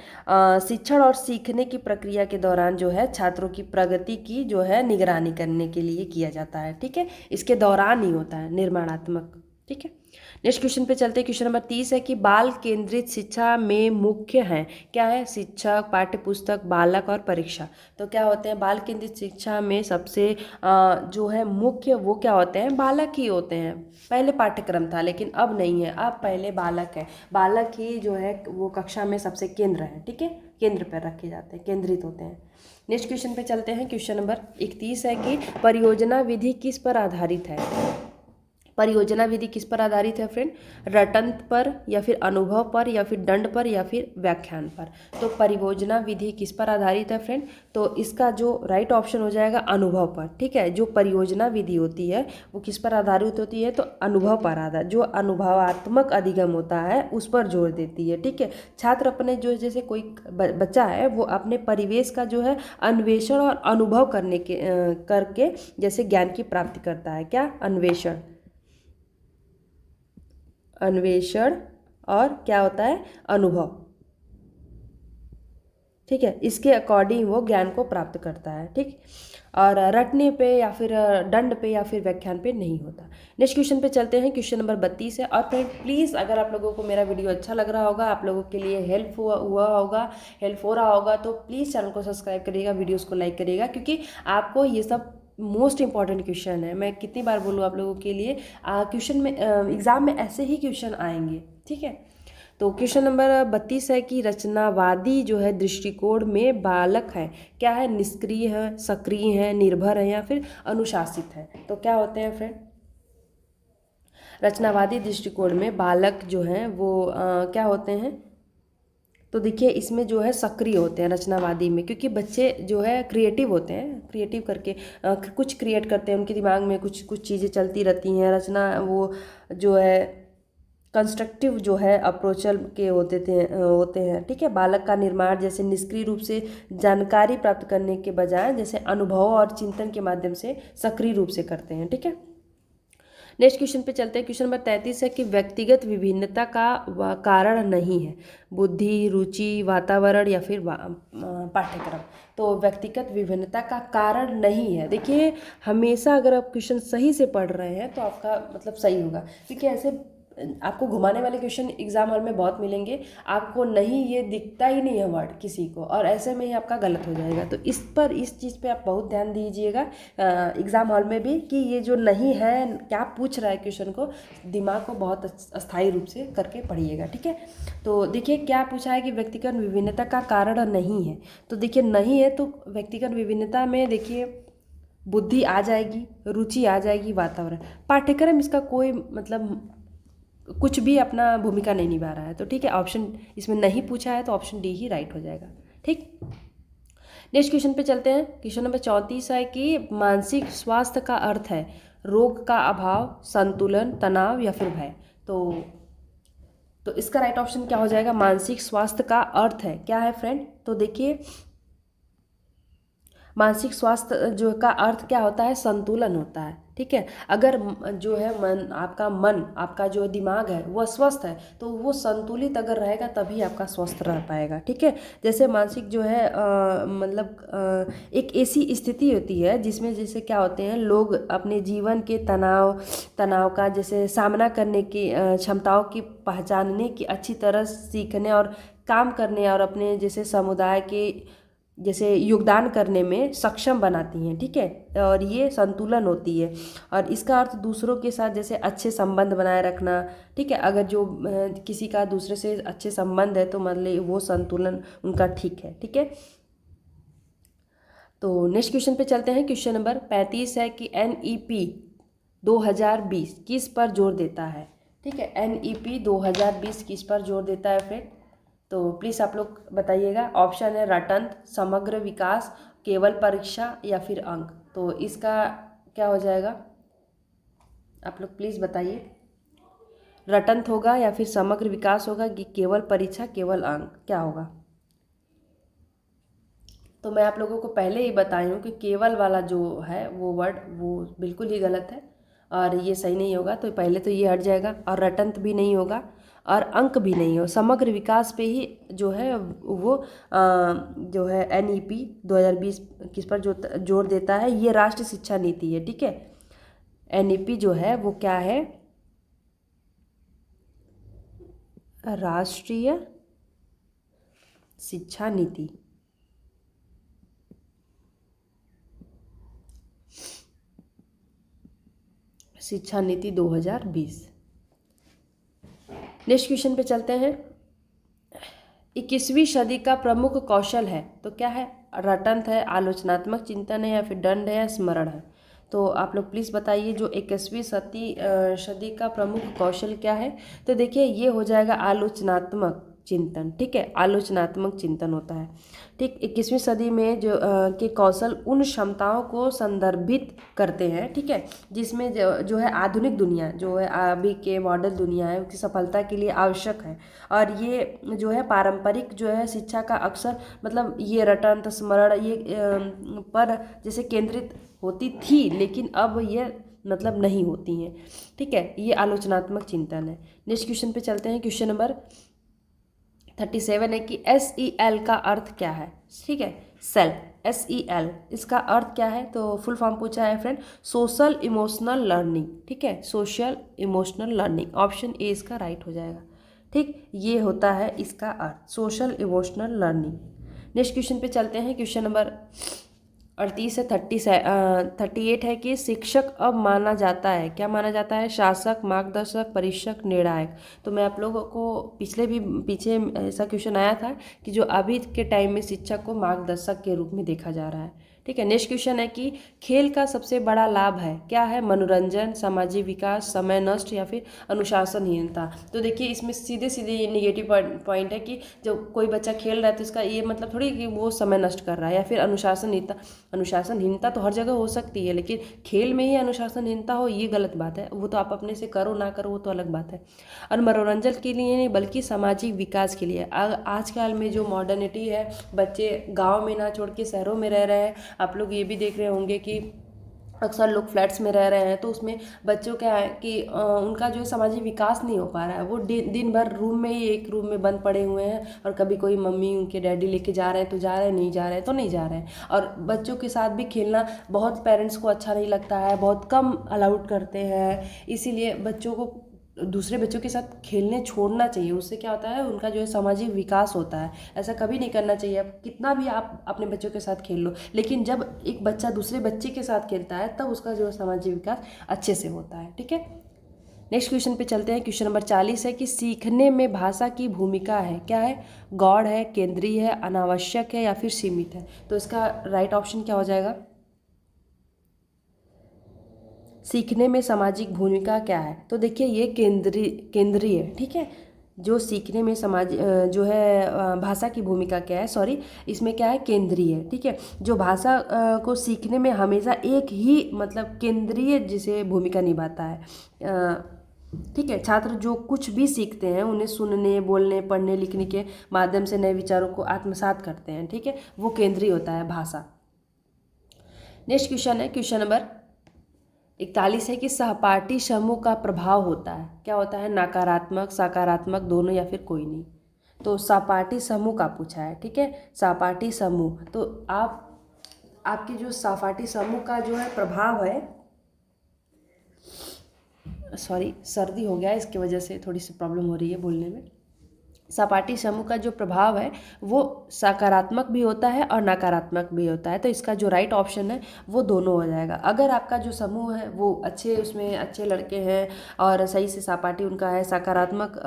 शिक्षण और सीखने की प्रक्रिया के दौरान जो है छात्रों की प्रगति की जो है निगरानी करने के लिए किया जाता है। ठीक है, इसके दौरान ही होता है निर्माणात्मक। ठीक है, नेक्स्ट क्वेश्चन पे चलते हैं। क्वेश्चन नंबर 30 है कि बाल केंद्रित शिक्षा में मुख्य हैं, क्या है? शिक्षक, पाठ्य पुस्तक, बालक और परीक्षा। तो क्या होते हैं बाल केंद्रित शिक्षा में? सबसे जो है मुख्य वो क्या होते हैं? बालक ही होते हैं। पहले पाठ्यक्रम था लेकिन अब नहीं है, अब पहले बालक है। बालक ही जो है वो कक्षा में सबसे केंद्र है। ठीक है, केंद्र पर रखे जाते हैं, केंद्रित होते हैं। नेक्स्ट क्वेश्चन पे चलते हैं। क्वेश्चन नंबर 31 है कि परियोजना विधि किस पर आधारित है? परियोजना विधि किस पर आधारित है फ्रेंड? रटन पर, या फिर अनुभव पर, या फिर दंड पर, या फिर व्याख्यान पर। तो परियोजना विधि किस पर आधारित है फ्रेंड? तो इसका जो राइट ऑप्शन हो जाएगा अनुभव पर। ठीक है, जो परियोजना विधि होती है वो किस पर आधारित होती है? तो अनुभव पर आधारित, जो अनुभवात्मक अधिगम होता है उस पर जोर देती है। ठीक है, छात्र अपने जो, जैसे कोई बच्चा है वो अपने परिवेश का जो है अन्वेषण और अनुभव करने के करके जैसे ज्ञान की प्राप्ति करता है। क्या? अन्वेषण, अन्वेषण और क्या होता है? अनुभव। ठीक है, इसके अकॉर्डिंग वो ज्ञान को प्राप्त करता है। ठीक, और रटने पे या फिर दंड पे या फिर व्याख्यान पे नहीं होता। नेक्स्ट क्वेश्चन पे चलते हैं। क्वेश्चन नंबर 32 है। और फ्रेंड प्लीज़, अगर आप लोगों को मेरा वीडियो अच्छा लग रहा होगा, आप लोगों के लिए हेल्प हो रहा होगा, तो प्लीज़ चैनल को सब्सक्राइब करिएगा, वीडियोज़ को लाइक करिएगा, क्योंकि आपको ये सब मोस्ट इंपॉर्टेंट क्वेश्चन है। मैं कितनी बार बोलूँ आप लोगों के लिए, क्वेश्चन में एग्ज़ाम में ऐसे ही क्वेश्चन आएंगे। ठीक है, तो क्वेश्चन नंबर 32 है कि रचनावादी जो है दृष्टिकोण में बालक है, क्या है? निष्क्रिय है, सक्रिय है, निर्भर है, या फिर अनुशासित है। तो क्या होते हैं फ्रेंड? रचनावादी दृष्टिकोण में बालक जो हैं वो क्या होते हैं? तो देखिए, इसमें जो है सक्रिय होते हैं रचनावादी में, क्योंकि बच्चे जो है क्रिएटिव होते हैं, क्रिएटिव करके कुछ क्रिएट करते हैं, उनके दिमाग में कुछ कुछ चीज़ें चलती रहती हैं। रचना वो जो है कंस्ट्रक्टिव जो है अप्रोचल के होते हैं, ठीक है। बालक का निर्माण जैसे निष्क्रिय रूप से जानकारी प्राप्त करने के बजाय जैसे अनुभव और चिंतन के माध्यम से सक्रिय रूप से करते हैं, ठीक है। नेक्स्ट क्वेश्चन पे चलते हैं। क्वेश्चन नंबर 33 है कि व्यक्तिगत विभिन्नता का कारण नहीं है बुद्धि, रुचि, वातावरण या फिर पाठ्यक्रम। तो व्यक्तिगत विभिन्नता का कारण नहीं है। देखिए हमेशा अगर आप क्वेश्चन सही से पढ़ रहे हैं तो आपका मतलब सही होगा, क्योंकि ऐसे आपको घुमाने वाले क्वेश्चन एग्जाम हॉल में बहुत मिलेंगे, आपको नहीं ये दिखता ही नहीं है वर्ड किसी को, और ऐसे में ही आपका गलत हो जाएगा। तो इस चीज़ पे आप बहुत ध्यान दीजिएगा एग्जाम हॉल में भी, कि ये जो नहीं है क्या पूछ रहा है क्वेश्चन को, दिमाग को बहुत अस्थायी रूप से करके पढ़िएगा, ठीक है। तो देखिए क्या पूछा है कि व्यक्तिगत विभिन्नता का कारण नहीं है। तो देखिए नहीं है तो व्यक्तिगत विभिन्नता में देखिए बुद्धि आ जाएगी, रुचि आ जाएगी, वातावरण, पाठ्यक्रम इसका कोई मतलब कुछ भी अपना भूमिका नहीं निभा रहा है। तो ठीक है, ऑप्शन इसमें नहीं पूछा है तो ऑप्शन डी ही राइट हो जाएगा, ठीक। नेक्स्ट क्वेश्चन पे चलते हैं। क्वेश्चन नंबर 34 है कि मानसिक स्वास्थ्य का अर्थ है रोग का अभाव, संतुलन, तनाव या फिर भय। तो इसका राइट ऑप्शन क्या हो जाएगा? मानसिक स्वास्थ्य का अर्थ है क्या है फ्रेंड? तो देखिए मानसिक स्वास्थ्य जो का अर्थ क्या होता है? संतुलन होता है, ठीक है। अगर जो है मन आपका जो दिमाग है वो स्वस्थ है तो वो संतुलित अगर रहेगा तभी आपका स्वस्थ रह पाएगा, ठीक है। जैसे मानसिक जो है एक ऐसी स्थिति होती है जिसमें जैसे क्या होते हैं लोग अपने जीवन के तनाव का जैसे सामना करने की क्षमताओं की पहचानने की, अच्छी तरह सीखने और काम करने और अपने जैसे समुदाय के जैसे योगदान करने में सक्षम बनाती हैं, ठीक है। और ये संतुलन होती है। और इसका अर्थ दूसरों के साथ जैसे अच्छे संबंध बनाए रखना, ठीक है। अगर जो किसी का दूसरे से अच्छे संबंध है तो मतलब वो संतुलन उनका ठीक है, ठीक है। तो नेक्स्ट क्वेश्चन पे चलते हैं। क्वेश्चन नंबर 35 है कि NEP 2020 किस पर जोर देता है, ठीक है। NEP 2020 किस पर जोर देता है फ्रेंड? तो प्लीज़ आप लोग बताइएगा। ऑप्शन है रटंत, समग्र विकास, केवल परीक्षा या फिर अंक। तो इसका क्या हो जाएगा आप लोग प्लीज़ बताइए। रटंत होगा या फिर समग्र विकास होगा कि केवल परीक्षा केवल अंक, क्या होगा? तो मैं आप लोगों को पहले ही बताई हूँ कि केवल वाला जो है वो वर्ड वो बिल्कुल ही गलत है और ये सही नहीं होगा। तो पहले तो ये हट जाएगा, और रटंत भी नहीं होगा और अंक भी नहीं हो। समग्र विकास पे ही जो है वो जो है NEP 2020 किस पर जोर देता है? ये राष्ट्रीय शिक्षा नीति है, ठीक है। NEP जो है वो क्या है? राष्ट्रीय शिक्षा नीति। शिक्षा नीति 2020। नेक्स्ट क्वेश्चन पे चलते हैं। 21वीं सदी का प्रमुख कौशल है तो क्या है? रटंत है, आलोचनात्मक चिंतन है या फिर दंड है या स्मरण है। तो आप लोग प्लीज़ बताइए जो 21वीं सदी का प्रमुख कौशल क्या है? तो देखिए ये हो जाएगा आलोचनात्मक चिंतन, ठीक है। आलोचनात्मक चिंतन होता है, ठीक। 21वीं सदी में जो के कौशल उन क्षमताओं को संदर्भित करते हैं, ठीक है, जिसमें जो है आधुनिक दुनिया जो है अभी के मॉडल दुनिया है उसकी सफलता के लिए आवश्यक है। और ये जो है पारंपरिक जो है शिक्षा का अक्सर मतलब ये रटंत स्मरण ये पर जैसे केंद्रित होती थी, लेकिन अब ये मतलब नहीं होती हैं, ठीक है। ये आलोचनात्मक चिंतन है। नेक्स्ट क्वेश्चन पे चलते हैं। क्वेश्चन नंबर 37 है कि SEL का अर्थ क्या है, ठीक है। सेल SEL इसका अर्थ क्या है? तो फुल फॉर्म पूछा है फ्रेंड, सोशल इमोशनल लर्निंग, ठीक है। Social emotional learning, option A इसका राइट हो जाएगा, ठीक। ये होता है इसका अर्थ, social emotional learning. Next question पे चलते हैं। क्वेश्चन नंबर 38 है 38 है कि शिक्षक अब माना जाता है, क्या माना जाता है? शासक, मार्गदर्शक, परीक्षक, निर्णायक। तो मैं आप लोगों को पीछे ऐसा क्वेश्चन आया था कि जो अभी के टाइम में शिक्षक को मार्गदर्शक के रूप में देखा जा रहा है, ठीक है। नेक्स्ट क्वेश्चन है कि खेल का सबसे बड़ा लाभ है, क्या है? मनोरंजन, सामाजिक विकास, समय नष्ट या फिर अनुशासनहीनता। तो देखिए इसमें सीधे सीधे ये निगेटिव पॉइंट है कि जब कोई बच्चा खेल रहा है तो इसका ये मतलब थोड़ी कि वो समय नष्ट कर रहा है, या फिर अनुशासनहीनता। अनुशासनहीनता तो हर जगह हो सकती है, लेकिन खेल में ही अनुशासनहीनता हो ये गलत बात है। वो तो आप अपने से करो ना करो वो तो अलग बात है। और मनोरंजन के लिए नहीं बल्कि सामाजिक विकास के लिए। आजकल में जो मॉडर्निटी है, बच्चे गाँव में ना छोड़ के शहरों में रह रहे हैं। आप लोग ये भी देख रहे होंगे कि अक्सर लोग फ्लैट्स में रह रहे हैं, तो उसमें बच्चों क्या है कि उनका जो है सामाजिक विकास नहीं हो पा रहा है। वो दिन भर रूम में ही एक रूम में बंद पड़े हुए हैं, और कभी कोई मम्मी उनके डैडी लेके जा रहे हैं तो जा रहे हैं, नहीं जा रहे हैं तो नहीं जा रहे हैं। और बच्चों के साथ भी खेलना बहुत पेरेंट्स को अच्छा नहीं लगता है, बहुत कम अलाउड करते हैं। इसीलिए बच्चों को दूसरे बच्चों के साथ खेलने छोड़ना चाहिए। उससे क्या होता है, उनका जो है सामाजिक विकास होता है। ऐसा कभी नहीं करना चाहिए। कितना भी आप अपने बच्चों के साथ खेल लो, लेकिन जब एक बच्चा दूसरे बच्चे के साथ खेलता है तब उसका जो है सामाजिक विकास अच्छे से होता है। ठीक है। नेक्स्ट क्वेश्चन पे चलते हैं। क्वेश्चन नंबर 40 है कि सीखने में भाषा की भूमिका है, क्या है? गौड़ है, केंद्रीय है, अनावश्यक है या फिर सीमित है। तो इसका राइट ऑप्शन क्या हो जाएगा? सीखने में सामाजिक भूमिका क्या है? तो देखिए ये केंद्रीय है। ठीक है। जो सीखने में जो है भाषा की भूमिका क्या है, सॉरी, इसमें क्या है? केंद्रीय है। ठीक है। जो भाषा को सीखने में हमेशा एक ही मतलब केंद्रीय जिसे भूमिका निभाता है। ठीक है। छात्र जो कुछ भी सीखते हैं उन्हें सुनने, बोलने, पढ़ने, लिखने के माध्यम से नए विचारों को आत्मसात करते हैं। ठीक है। वो केंद्रीय होता है भाषा। नेक्स्ट क्वेश्चन है क्वेश्चन नंबर 41 है कि सहपाठी समूह का प्रभाव होता है, क्या होता है? नकारात्मक, सकारात्मक, दोनों या फिर कोई नहीं। तो सहपाठी समूह का पूछा है। ठीक है। सहपाठी समूह, तो आपके जो सहपाठी समूह का जो है प्रभाव है, सॉरी सर्दी हो गया इसकी वजह से थोड़ी सी प्रॉब्लम हो रही है बोलने में। सहपाठी समूह का जो प्रभाव है वो सकारात्मक भी होता है और नकारात्मक भी होता है। तो इसका जो राइट ऑप्शन है वो दोनों हो जाएगा। अगर आपका जो समूह है वो उसमें अच्छे लड़के हैं और सही से सहपाठी उनका है, सकारात्मक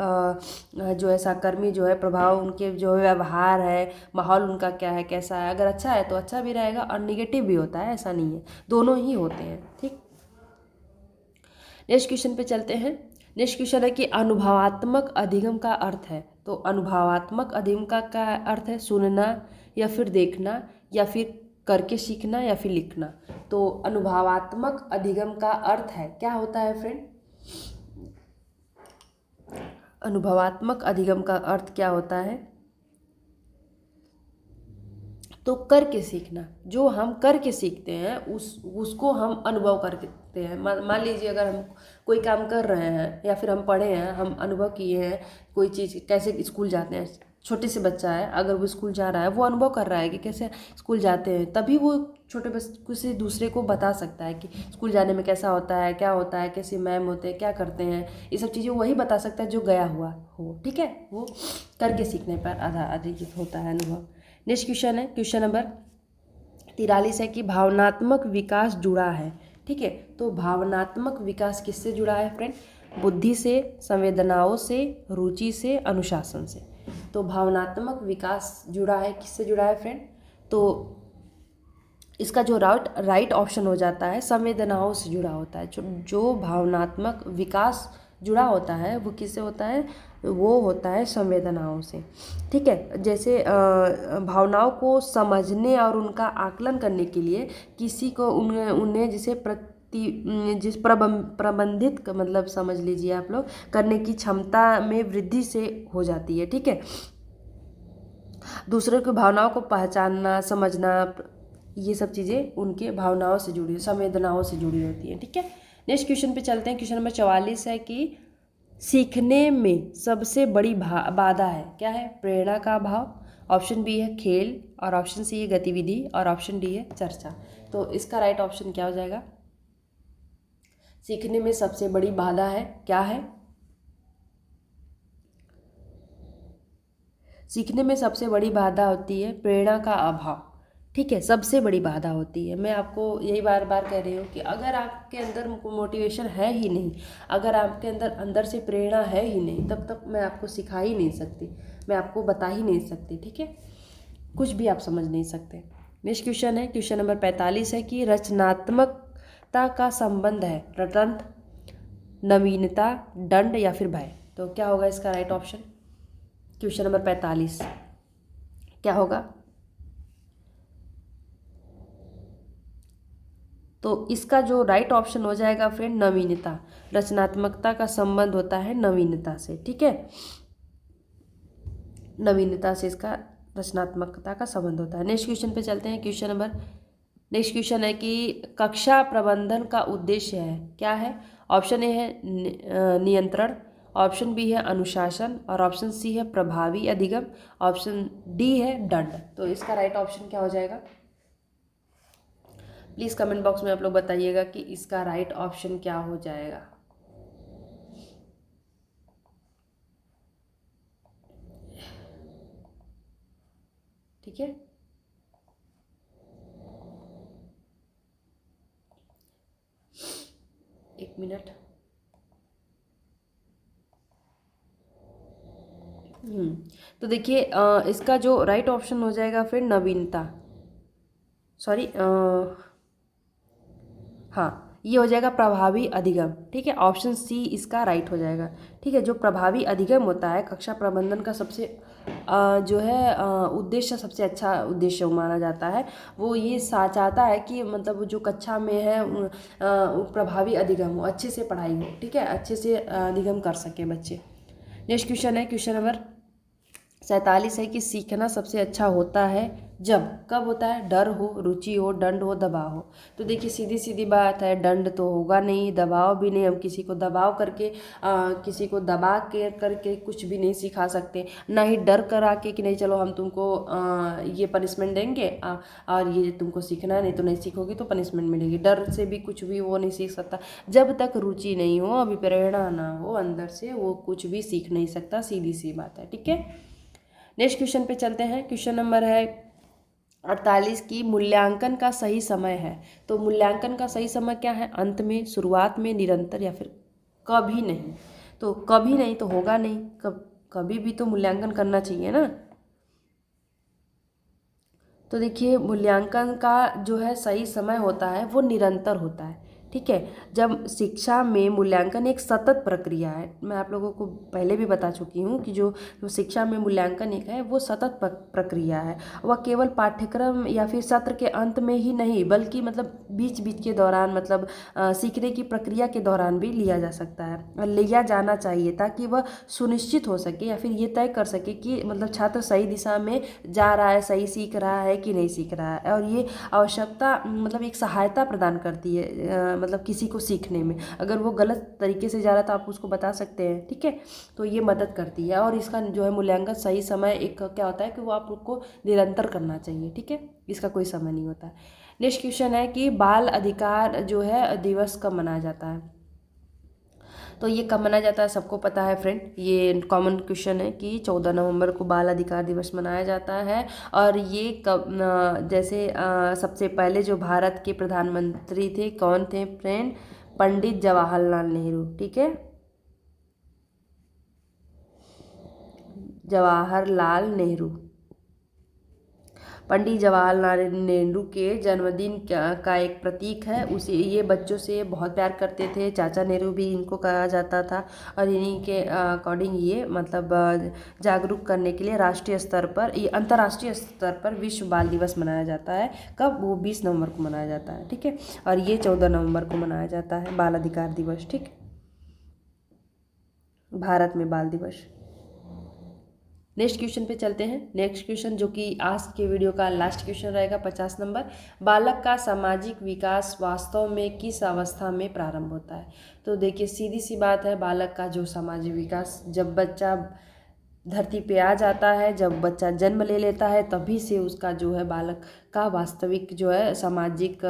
जो है सहकर्मी जो है प्रभाव उनके जो व्यवहार है, माहौल उनका क्या है, कैसा है, अगर अच्छा है तो अच्छा भी रहेगा और निगेटिव भी होता है, ऐसा नहीं है, दोनों ही होते हैं। ठीक। नेक्स्ट क्वेश्चन पे चलते हैं। नेक्स्ट क्वेश्चन है कि अनुभवात्मक अधिगम का अर्थ है। तो अनुभवात्मक अधिगम का क्या अर्थ है? सुनना या फिर देखना या फिर करके सीखना या फिर लिखना। तो अनुभवात्मक अधिगम का अर्थ है, क्या होता है फ्रेंड? अनुभवात्मक अधिगम का अर्थ क्या होता है? तो करके सीखना। जो हम करके सीखते हैं उसको हम अनुभव करते हैं। मान लीजिए अगर हम कोई काम कर रहे हैं या फिर हम पढ़े हैं, हम अनुभव किए हैं कोई चीज़, कैसे स्कूल जाते हैं। छोटे से बच्चा है, अगर वो स्कूल जा रहा है, वो अनुभव कर रहा है कि कैसे स्कूल जाते हैं, तभी वो छोटे बच्चे किसी दूसरे को बता सकता है कि स्कूल जाने में कैसा होता है, क्या होता है, कैसे मैम होते हैं, क्या करते हैं। ये सब चीज़ें वही बता सकता है जो गया हुआ हो। ठीक है। वो करके सीखने पर आधारित होता है अनुभव। नेक्स्ट क्वेश्चन है क्वेश्चन नंबर 43 है कि भावनात्मक विकास जुड़ा है। ठीक है। तो भावनात्मक विकास किससे जुड़ा है फ्रेंड? बुद्धि से, संवेदनाओं से, रुचि से, अनुशासन से। तो भावनात्मक विकास जुड़ा है, किससे जुड़ा है फ्रेंड? तो इसका जो राइट ऑप्शन हो जाता है संवेदनाओं से जुड़ा होता है। जो भावनात्मक विकास जुड़ा होता है वो किससे होता है? वो होता है संवेदनाओं से। ठीक है। जैसे भावनाओं को समझने और उनका आकलन करने के लिए किसी को उन्हें जिसे प्रबंधित मतलब समझ लीजिए आप लोग, करने की क्षमता में वृद्धि से हो जाती है। ठीक है। दूसरों की भावनाओं को पहचानना, समझना, ये सब चीज़ें उनके भावनाओं से जुड़ी, संवेदनाओं से जुड़ी होती हैं। ठीक है। नेक्स्ट क्वेश्चन पे चलते हैं। क्वेश्चन नंबर 44 है कि सीखने में सबसे बड़ी बाधा है, क्या है? प्रेरणा का अभाव, ऑप्शन बी है खेल, और ऑप्शन सी है गतिविधि, और ऑप्शन डी है चर्चा। तो इसका राइट ऑप्शन क्या हो जाएगा? सीखने में सबसे बड़ी बाधा है, क्या है? सीखने में सबसे बड़ी बाधा होती है प्रेरणा का अभाव। ठीक है। सबसे बड़ी बाधा होती है। मैं आपको यही बार बार कह रही हूँ कि अगर आपके अंदर मोटिवेशन है ही नहीं, अगर आपके अंदर से प्रेरणा है ही नहीं, तब तक मैं आपको सिखा ही नहीं सकती, मैं आपको बता ही नहीं सकती। ठीक है। कुछ भी आप समझ नहीं सकते। नेक्स्ट क्वेश्चन है, क्वेश्चन नंबर 45 है कि रचनात्मकता का संबंध है रटंत, नवीनता, दंड या फिर भय। तो क्या होगा इसका राइट ऑप्शन? क्वेश्चन नंबर 45 क्या होगा? तो इसका जो राइट ऑप्शन हो जाएगा फ्रेंड नवीनता। रचनात्मकता का संबंध होता है नवीनता से, ठीक है, नवीनता से इसका रचनात्मकता का संबंध होता है। नेक्स्ट क्वेश्चन पे चलते हैं। नेक्स्ट क्वेश्चन है कि कक्षा प्रबंधन का उद्देश्य है, क्या है? ऑप्शन ए है नियंत्रण, ऑप्शन बी है अनुशासन और ऑप्शन सी है प्रभावी अधिगम, ऑप्शन डी है दंड। तो इसका राइट ऑप्शन क्या हो जाएगा? प्लीज़ कमेंट बॉक्स में आप लोग बताइएगा कि इसका राइट ऑप्शन क्या हो जाएगा। ठीक है, एक मिनट। तो देखिए इसका जो राइट ऑप्शन हो जाएगा फिर नवीनता, सॉरी हाँ ये हो जाएगा प्रभावी अधिगम, ठीक है, ऑप्शन सी इसका राइट हो जाएगा। ठीक है, जो प्रभावी अधिगम होता है कक्षा प्रबंधन का सबसे जो है उद्देश्य, सबसे अच्छा उद्देश्य माना जाता है, वो ये चाहता है कि मतलब जो कक्षा में है प्रभावी अधिगम हो, अच्छे से पढ़ाई हो, ठीक है, अच्छे से अधिगम कर सके बच्चे। नेक्स्ट क्वेश्चन है, क्वेश्चन नंबर 47 है कि सीखना सबसे अच्छा होता है जब, कब होता है? डर हो, रुचि हो, दंड हो, दबाव हो। तो देखिए सीधी सीधी बात है, दंड तो होगा नहीं, दबाव भी नहीं। हम किसी को दबाव करके किसी को दबा के करके कुछ भी नहीं सिखा सकते, ना ही डर करा के कि नहीं चलो हम तुमको ये पनिशमेंट देंगे और ये तुमको सीखना है, नहीं तो नहीं सीखोगी तो पनिशमेंट मिलेगी। डर से भी कुछ भी वो नहीं सीख सकता। जब तक रुचि नहीं हो, अभी प्रेरणा ना हो अंदर से, वो कुछ भी सीख नहीं सकता, सीधी सी बात है। ठीक है, नेक्स्ट क्वेश्चन पे चलते हैं। क्वेश्चन नंबर है 48 की मूल्यांकन का सही समय है। तो मूल्यांकन का सही समय क्या है? अंत में, शुरुआत में, निरंतर या फिर कभी नहीं। तो कभी नहीं तो होगा नहीं, कभी भी तो मूल्यांकन करना चाहिए ना। तो देखिए मूल्यांकन का जो है सही समय होता है वो निरंतर होता है। ठीक है, जब शिक्षा में मूल्यांकन एक सतत प्रक्रिया है, मैं आप लोगों को पहले भी बता चुकी हूँ कि जो शिक्षा में मूल्यांकन एक है वो सतत प्रक्रिया है। वह केवल पाठ्यक्रम या फिर सत्र के अंत में ही नहीं बल्कि मतलब बीच बीच के दौरान, मतलब सीखने की प्रक्रिया के दौरान भी लिया जा सकता है और लिया जाना चाहिए, ताकि वह सुनिश्चित हो सके या फिर ये तय कर सके कि मतलब छात्र सही दिशा में जा रहा है, सही सीख रहा है कि नहीं सीख रहा है। और ये आवश्यकता मतलब एक सहायता प्रदान करती है मतलब किसी को सीखने में। अगर वो गलत तरीके से जा रहा है तो आप उसको बता सकते हैं, ठीक है, तो ये मदद करती है। और इसका जो है मूल्यांकन सही समय एक क्या होता है कि वो आपको निरंतर करना चाहिए, ठीक है, इसका कोई समय नहीं होता। नेक्स्ट क्वेश्चन है कि बाल अधिकार जो है दिवस कब मनाया जाता है। तो ये कब मनाया जाता है सबको पता है फ्रेंड, ये कॉमन क्वेश्चन है कि 14 नवंबर को बाल अधिकार दिवस मनाया जाता है। और ये कब जैसे सबसे पहले जो भारत के प्रधानमंत्री थे कौन थे फ्रेंड? पंडित जवाहरलाल नेहरू, ठीक है, जवाहरलाल नेहरू। पंडित जवाहरलाल नेहरू के जन्मदिन का एक प्रतीक है। उसे ये बच्चों से बहुत प्यार करते थे, चाचा नेहरू भी इनको कहा जाता था। और इन्हीं के अकॉर्डिंग ये मतलब जागरूक करने के लिए राष्ट्रीय स्तर पर, ये अंतर्राष्ट्रीय स्तर पर विश्व बाल दिवस मनाया जाता है। कब? वो 20 नवंबर को मनाया जाता है, ठीक है, और ये 14 नवंबर को मनाया जाता है बाल अधिकार दिवस, ठीक, भारत में बाल दिवस। नेक्स्ट क्वेश्चन पे चलते हैं। नेक्स्ट क्वेश्चन जो कि आज के वीडियो का लास्ट क्वेश्चन रहेगा 50 नंबर, बालक का सामाजिक विकास वास्तव में किस अवस्था में प्रारंभ होता है। तो देखिए सीधी सी बात है, बालक का जो सामाजिक विकास जब बच्चा धरती पे आ जाता है, जब बच्चा जन्म ले लेता है, तभी से उसका जो है बालक का वास्तविक जो है सामाजिक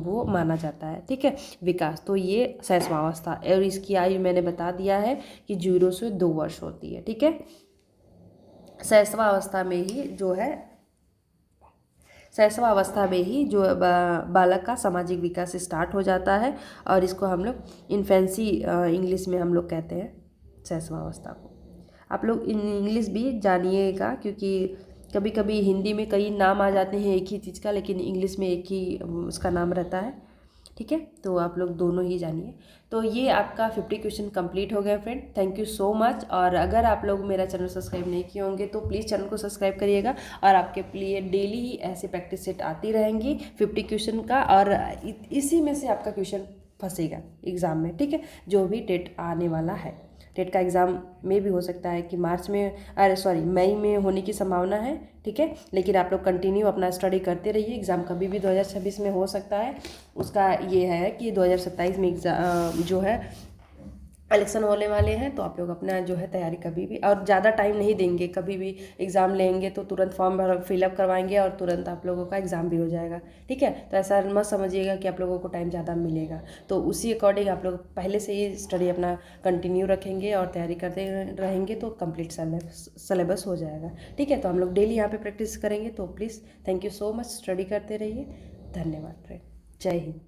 वो माना जाता है, ठीक है, विकास। तो ये शैशवावस्था, और इसकी आयु मैंने बता दिया है कि 0 से 2 वर्ष होती है, ठीक है। शैशवावस्था में ही जो है, शैशवावस्था में ही जो बालक का सामाजिक विकास स्टार्ट हो जाता है, और इसको हम लोग इन्फेंसी इंग्लिश में हम लोग कहते हैं शैशवावस्था को। आप लोग इंग्लिश भी जानिएगा, क्योंकि कभी कभी हिंदी में कई नाम आ जाते हैं एक ही चीज़ का, लेकिन इंग्लिश में एक ही उसका नाम रहता है। ठीक है, तो आप लोग दोनों ही जानिए। तो ये आपका 50 क्वेश्चन कंप्लीट हो गया friend. Thank you so much. और अगर आप लोग मेरा चैनल सब्सक्राइब नहीं किए होंगे तो प्लीज़ चैनल को सब्सक्राइब करिएगा, और आपके लिए डेली ही ऐसे प्रैक्टिस सेट आती रहेंगी 50 क्वेश्चन का, और इसी में से आपका क्वेश्चन फंसेगा एग्ज़ाम में। ठीक है, जो भी टेट आने वाला है, टेट का एग्ज़ाम में भी हो सकता है कि मई में होने की संभावना है। ठीक है, लेकिन आप लोग कंटिन्यू अपना स्टडी करते रहिए। एग्ज़ाम कभी भी 2026 में हो सकता है। उसका ये है कि 2027 में एग्ज़ाम जो है इलेक्शन होने वाले हैं, तो आप लोग अपना जो है तैयारी कभी भी, और ज़्यादा टाइम नहीं देंगे। कभी भी एग्ज़ाम लेंगे तो तुरंत फॉर्म फिलअप करवाएंगे और तुरंत आप लोगों का एग्ज़ाम भी हो जाएगा। ठीक है, तो ऐसा मत समझिएगा कि आप लोगों को टाइम ज़्यादा मिलेगा। तो उसी अकॉर्डिंग आप लोग पहले से ही स्टडी अपना कंटिन्यू रखेंगे और तैयारी करते रहेंगे तो कंप्लीट सिलेबस हो जाएगा। ठीक है, तो हम लोग डेली यहाँ पर प्रैक्टिस करेंगे। तो please thank you so much, study करते रहिए। धन्यवाद फ्रेंड, जय हिंद।